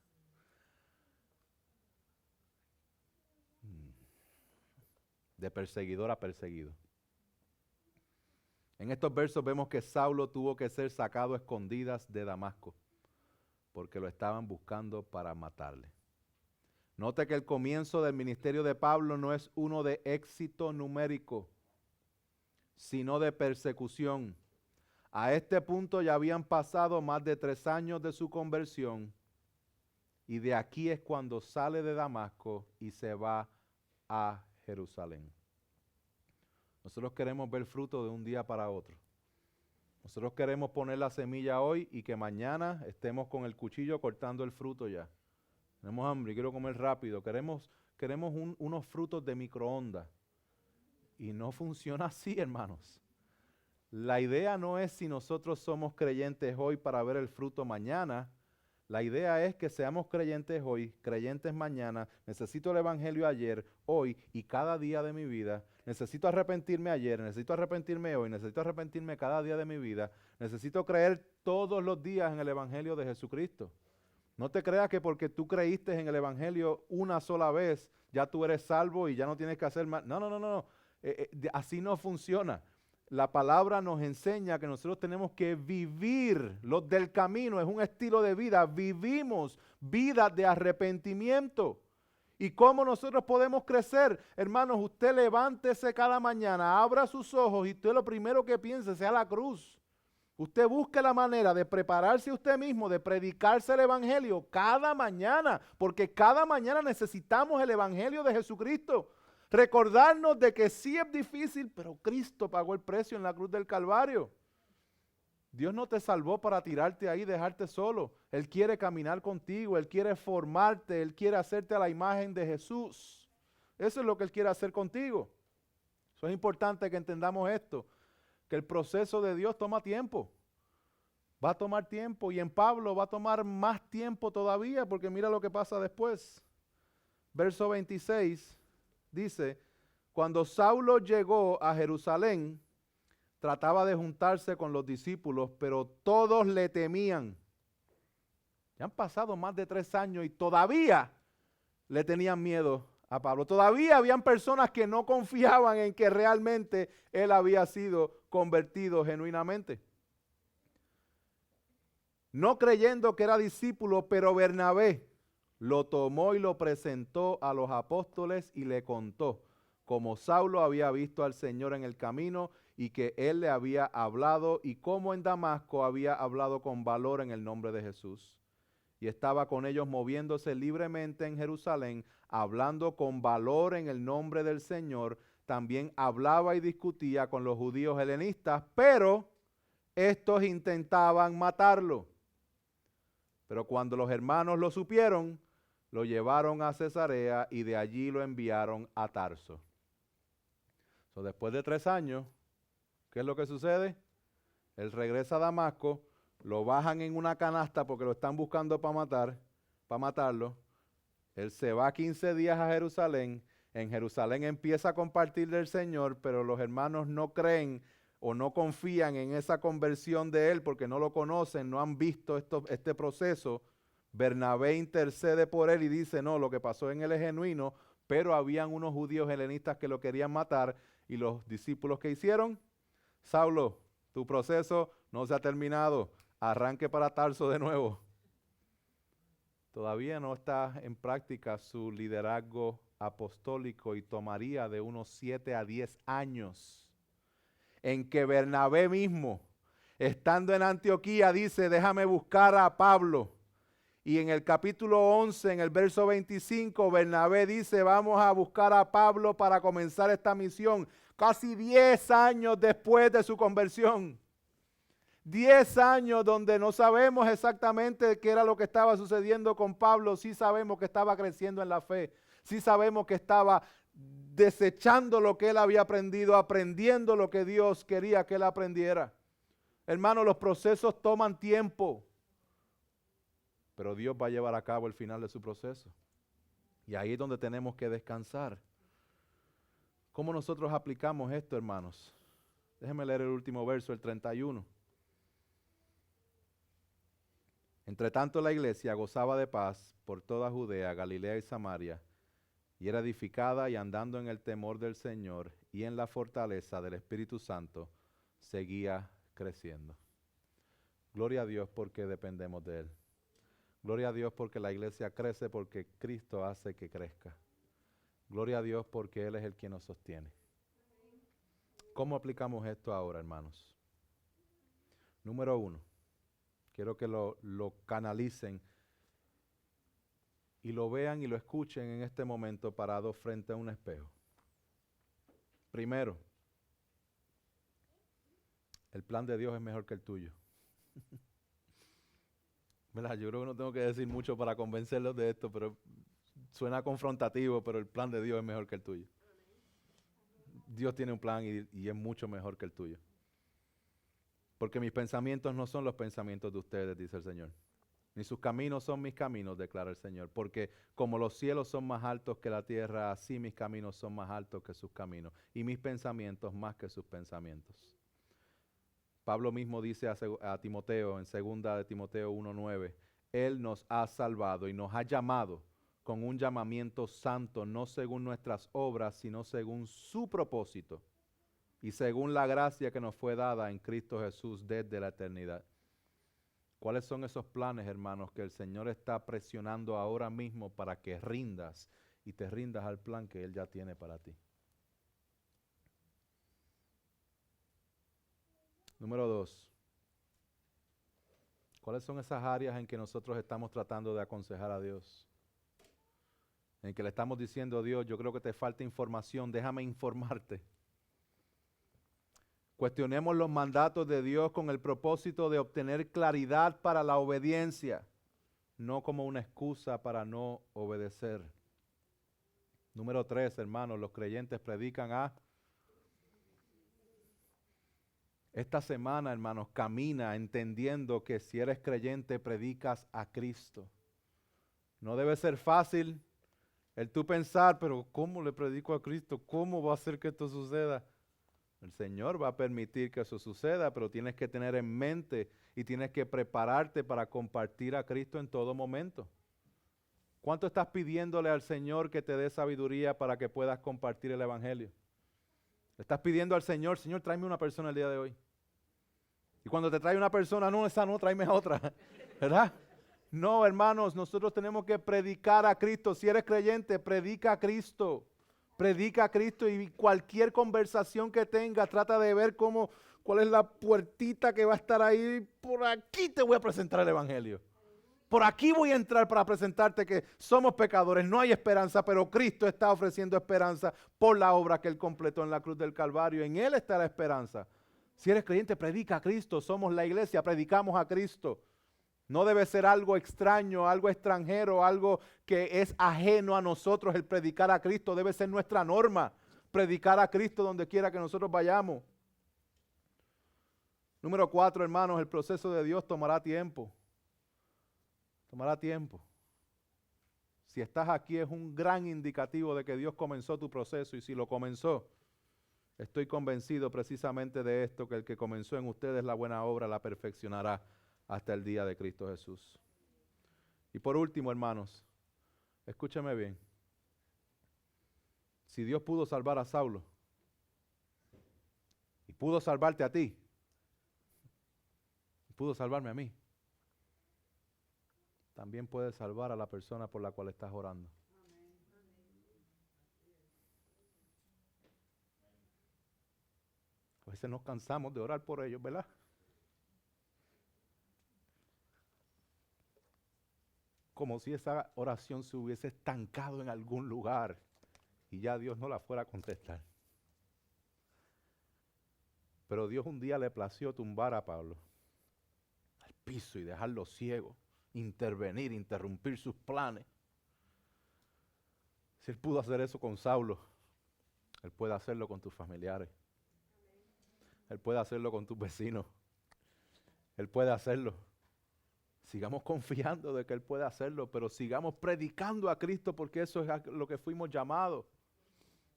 De perseguidor a perseguido. En estos versos vemos que Saulo tuvo que ser sacado a escondidas de Damasco porque lo estaban buscando para matarle. Note que el comienzo del ministerio de Pablo no es uno de éxito numérico, sino de persecución. A este punto ya habían pasado más de 3 años de su conversión y de aquí es cuando sale de Damasco y se va a Jerusalén. Nosotros queremos ver fruto de un día para otro. Nosotros queremos poner la semilla hoy y que mañana estemos con el cuchillo cortando el fruto ya. tenemos hambre y quiero comer rápido, queremos unos frutos de microondas. Y no funciona así, hermanos. La idea no es si nosotros somos creyentes hoy para ver el fruto mañana. La idea es que seamos creyentes hoy, creyentes mañana. Necesito el evangelio ayer, hoy y cada día de mi vida. Necesito arrepentirme ayer, necesito arrepentirme hoy, necesito arrepentirme cada día de mi vida. Necesito creer todos los días en el evangelio de Jesucristo. No te creas que porque tú creíste en el evangelio una sola vez, ya tú eres salvo y ya no tienes que hacer más. No, no, no, no. Así no funciona. La palabra nos enseña que nosotros tenemos que vivir. Los del camino es un estilo de vida. Vivimos vidas de arrepentimiento. ¿Y cómo nosotros podemos crecer? Hermanos, usted levántese cada mañana, abra sus ojos y usted lo primero que piense sea la cruz. Usted busque la manera de prepararse usted mismo, de predicarse el evangelio cada mañana, porque cada mañana necesitamos el evangelio de Jesucristo. Recordarnos de que sí es difícil, pero Cristo pagó el precio en la cruz del Calvario. Dios no te salvó para tirarte ahí y dejarte solo. Él quiere caminar contigo, Él quiere formarte, Él quiere hacerte a la imagen de Jesús. Eso es lo que Él quiere hacer contigo. Eso es importante que entendamos esto, que el proceso de Dios toma tiempo. Va a tomar tiempo y en Pablo va a tomar más tiempo todavía, porque mira lo que pasa después. Verso 26. Dice, cuando Saulo llegó a Jerusalén, trataba de juntarse con los discípulos, pero todos le temían. Ya han pasado más de 3 años y todavía le tenían miedo a Pablo. Todavía habían personas que no confiaban en que realmente él había sido convertido genuinamente. No creyendo que era discípulo, pero Bernabé lo tomó y lo presentó a los apóstoles y le contó cómo Saulo había visto al Señor en el camino y que él le había hablado y cómo en Damasco había hablado con valor en el nombre de Jesús. Y estaba con ellos moviéndose libremente en Jerusalén, hablando con valor en el nombre del Señor. También hablaba y discutía con los judíos helenistas, pero estos intentaban matarlo. Pero cuando los hermanos lo supieron, lo llevaron a Cesarea y de allí lo enviaron a Tarso. Después de 3 años, ¿qué es lo que sucede? Él regresa a Damasco, lo bajan en una canasta porque lo están buscando para matarlo. Él se va 15 días a Jerusalén. En Jerusalén empieza a compartir del Señor, pero los hermanos no creen o no confían en esa conversión de él porque no lo conocen, no han visto este proceso. Bernabé intercede por él y dice, no, lo que pasó en él es genuino, pero habían unos judíos helenistas que lo querían matar y los discípulos que hicieron, Saulo, tu proceso no se ha terminado, arranque para Tarso de nuevo. Todavía no está en práctica su liderazgo apostólico y tomaría de unos 7 a 10 años en que Bernabé mismo, estando en Antioquía, dice, déjame buscar a Pablo. Y en el capítulo 11, en el verso 25, Bernabé dice, vamos a buscar a Pablo para comenzar esta misión. Casi 10 años después de su conversión. 10 años donde no sabemos exactamente qué era lo que estaba sucediendo con Pablo. Sí sabemos que estaba creciendo en la fe. Sí sabemos que estaba desechando lo que él había aprendido, aprendiendo lo que Dios quería que él aprendiera. Hermano, los procesos toman tiempo, pero Dios va a llevar a cabo el final de su proceso. Y ahí es donde tenemos que descansar. ¿Cómo nosotros aplicamos esto, hermanos? Déjenme leer el último verso, el 31. Entre tanto la iglesia gozaba de paz por toda Judea, Galilea y Samaria, y era edificada y andando en el temor del Señor y en la fortaleza del Espíritu Santo, seguía creciendo. Gloria a Dios porque dependemos de Él. Gloria a Dios porque la iglesia crece porque Cristo hace que crezca. Gloria a Dios porque Él es el que nos sostiene. ¿Cómo aplicamos esto ahora, hermanos? Número 1, quiero que lo canalicen y lo vean y lo escuchen en este momento parados frente a un espejo. Primero, el plan de Dios es mejor que el tuyo. ¿Verdad? Yo creo que no tengo que decir mucho para convencerlos de esto, pero suena confrontativo, pero el plan de Dios es mejor que el tuyo. Dios tiene un plan y es mucho mejor que el tuyo. Porque mis pensamientos no son los pensamientos de ustedes, dice el Señor. Ni sus caminos son mis caminos, declara el Señor. Porque como los cielos son más altos que la tierra, así mis caminos son más altos que sus caminos. Y mis pensamientos más que sus pensamientos. Pablo mismo dice a Timoteo, en 2 de Timoteo 1:9, Él nos ha salvado y nos ha llamado con un llamamiento santo, no según nuestras obras, sino según su propósito y según la gracia que nos fue dada en Cristo Jesús desde la eternidad. ¿Cuáles son esos planes, hermanos, que el Señor está presionando ahora mismo para que rindas y te rindas al plan que Él ya tiene para ti? Número 2. ¿Cuáles son esas áreas en que nosotros estamos tratando de aconsejar a Dios? En que le estamos diciendo a Dios, yo creo que te falta información, déjame informarte. Cuestionemos los mandatos de Dios con el propósito de obtener claridad para la obediencia, no como una excusa para no obedecer. Número 3, hermanos, los creyentes predican a... Esta semana, hermanos, camina entendiendo que si eres creyente, predicas a Cristo. No debe ser fácil el tú pensar, pero ¿cómo le predico a Cristo? ¿Cómo va a hacer que esto suceda? El Señor va a permitir que eso suceda, pero tienes que tener en mente y tienes que prepararte para compartir a Cristo en todo momento. ¿Cuánto estás pidiéndole al Señor que te dé sabiduría para que puedas compartir el Evangelio? Le estás pidiendo al Señor, Señor, tráeme una persona el día de hoy. Y cuando te trae una persona, no, esa no, tráeme a otra, ¿verdad? No, hermanos, nosotros tenemos que predicar a Cristo. Si eres creyente, predica a Cristo. Predica a Cristo y cualquier conversación que tengas, trata de ver cuál es la puertita que va a estar ahí. Por aquí te voy a presentar el Evangelio. Por aquí voy a entrar para presentarte que somos pecadores, no hay esperanza, pero Cristo está ofreciendo esperanza por la obra que Él completó en la cruz del Calvario. En Él está la esperanza. Si eres creyente, predica a Cristo. Somos la iglesia, predicamos a Cristo. No debe ser algo extraño, algo extranjero, algo que es ajeno a nosotros el predicar a Cristo. Debe ser nuestra norma, predicar a Cristo donde quiera que nosotros vayamos. Número 4, hermanos, el proceso de Dios tomará tiempo. Tomará tiempo. Si estás aquí es un gran indicativo de que Dios comenzó tu proceso y si lo comenzó, estoy convencido precisamente de esto, que el que comenzó en ustedes la buena obra la perfeccionará hasta el día de Cristo Jesús. Y por último, hermanos, escúchame bien. Si Dios pudo salvar a Saulo y pudo salvarte a ti, y pudo salvarme a mí, también puede salvar a la persona por la cual estás orando. A veces nos cansamos de orar por ellos, ¿verdad? Como si esa oración se hubiese estancado en algún lugar y ya Dios no la fuera a contestar. Pero Dios un día le plació tumbar a Pablo al piso y dejarlo ciego, intervenir, interrumpir sus planes. Si Él pudo hacer eso con Saulo, Él puede hacerlo con tus familiares. Él puede hacerlo con tus vecinos. Él puede hacerlo. Sigamos confiando de que Él puede hacerlo, pero sigamos predicando a Cristo porque eso es lo que fuimos llamados.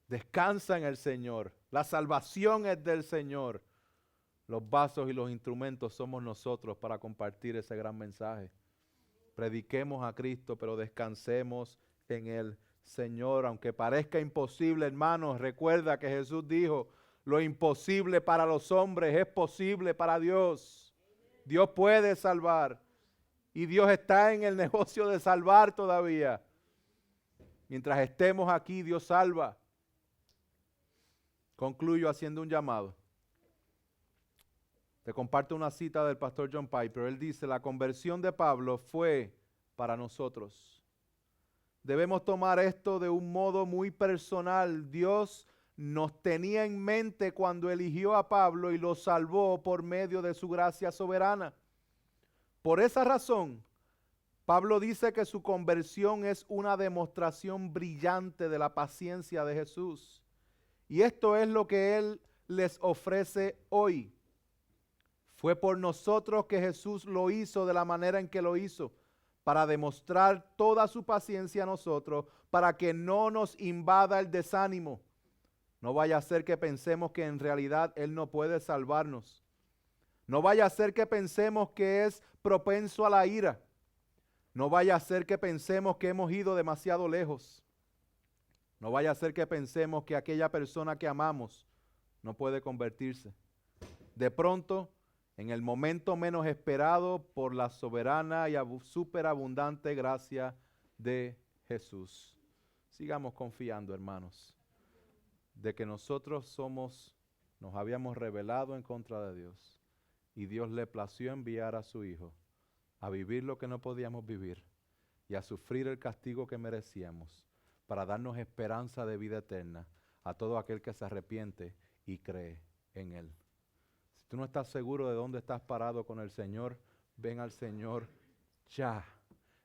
Descansa en el Señor. La salvación es del Señor. Los vasos y los instrumentos somos nosotros para compartir ese gran mensaje. Prediquemos a Cristo, pero descansemos en el Señor. Aunque parezca imposible, hermanos, recuerda que Jesús dijo, lo imposible para los hombres es posible para Dios. Dios puede salvar. Y Dios está en el negocio de salvar todavía. Mientras estemos aquí, Dios salva. Concluyo haciendo un llamado. Te comparto una cita del pastor John Piper. Él dice, la conversión de Pablo fue para nosotros. Debemos tomar esto de un modo muy personal. Dios nos tenía en mente cuando eligió a Pablo y lo salvó por medio de su gracia soberana. Por esa razón, Pablo dice que su conversión es una demostración brillante de la paciencia de Jesús. Y esto es lo que Él les ofrece hoy. Fue por nosotros que Jesús lo hizo de la manera en que lo hizo, para demostrar toda su paciencia a nosotros, para que no nos invada el desánimo. No vaya a ser que pensemos que en realidad Él no puede salvarnos. No vaya a ser que pensemos que es propenso a la ira. No vaya a ser que pensemos que hemos ido demasiado lejos. No vaya a ser que pensemos que aquella persona que amamos no puede convertirse. De pronto, en el momento menos esperado, por la soberana y superabundante gracia de Jesús. Sigamos confiando, hermanos, de que nosotros nos habíamos rebelado en contra de Dios y Dios le plació enviar a su Hijo a vivir lo que no podíamos vivir y a sufrir el castigo que merecíamos para darnos esperanza de vida eterna a todo aquel que se arrepiente y cree en Él. Si tú no estás seguro de dónde estás parado con el Señor, ven al Señor ya.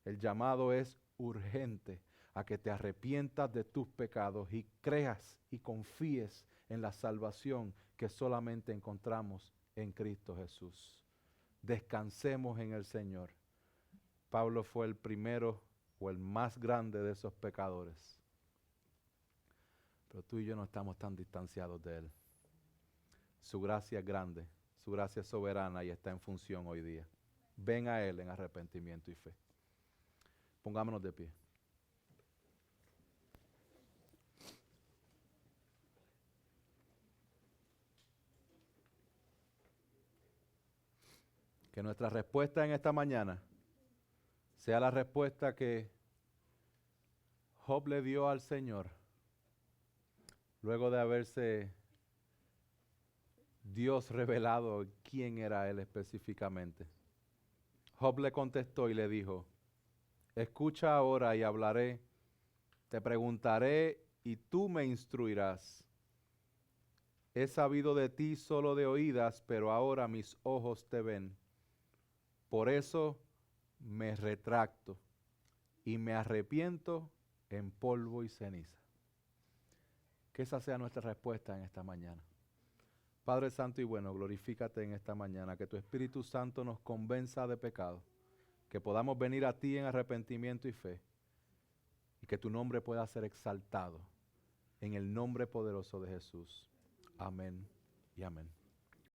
El llamado es urgente a que te arrepientas de tus pecados y creas y confíes en la salvación que solamente encontramos en Cristo Jesús. Descansemos en el Señor. Pablo fue el primero o el más grande de esos pecadores. Pero tú y yo no estamos tan distanciados de Él. Su gracia es grande, su gracia es soberana y está en función hoy día. Ven a Él en arrepentimiento y fe. Pongámonos de pie. Que nuestra respuesta en esta mañana sea la respuesta que Job le dio al Señor luego de haberse Dios revelado quién era Él específicamente. Job le contestó y le dijo: escucha ahora y hablaré, te preguntaré y tú me instruirás. He sabido de ti solo de oídas, pero ahora mis ojos te ven. Por eso me retracto y me arrepiento en polvo y ceniza. Que esa sea nuestra respuesta en esta mañana. Padre Santo y bueno, glorifícate en esta mañana, que tu Espíritu Santo nos convenza de pecado, que podamos venir a ti en arrepentimiento y fe, y que tu nombre pueda ser exaltado en el nombre poderoso de Jesús. Amén y amén.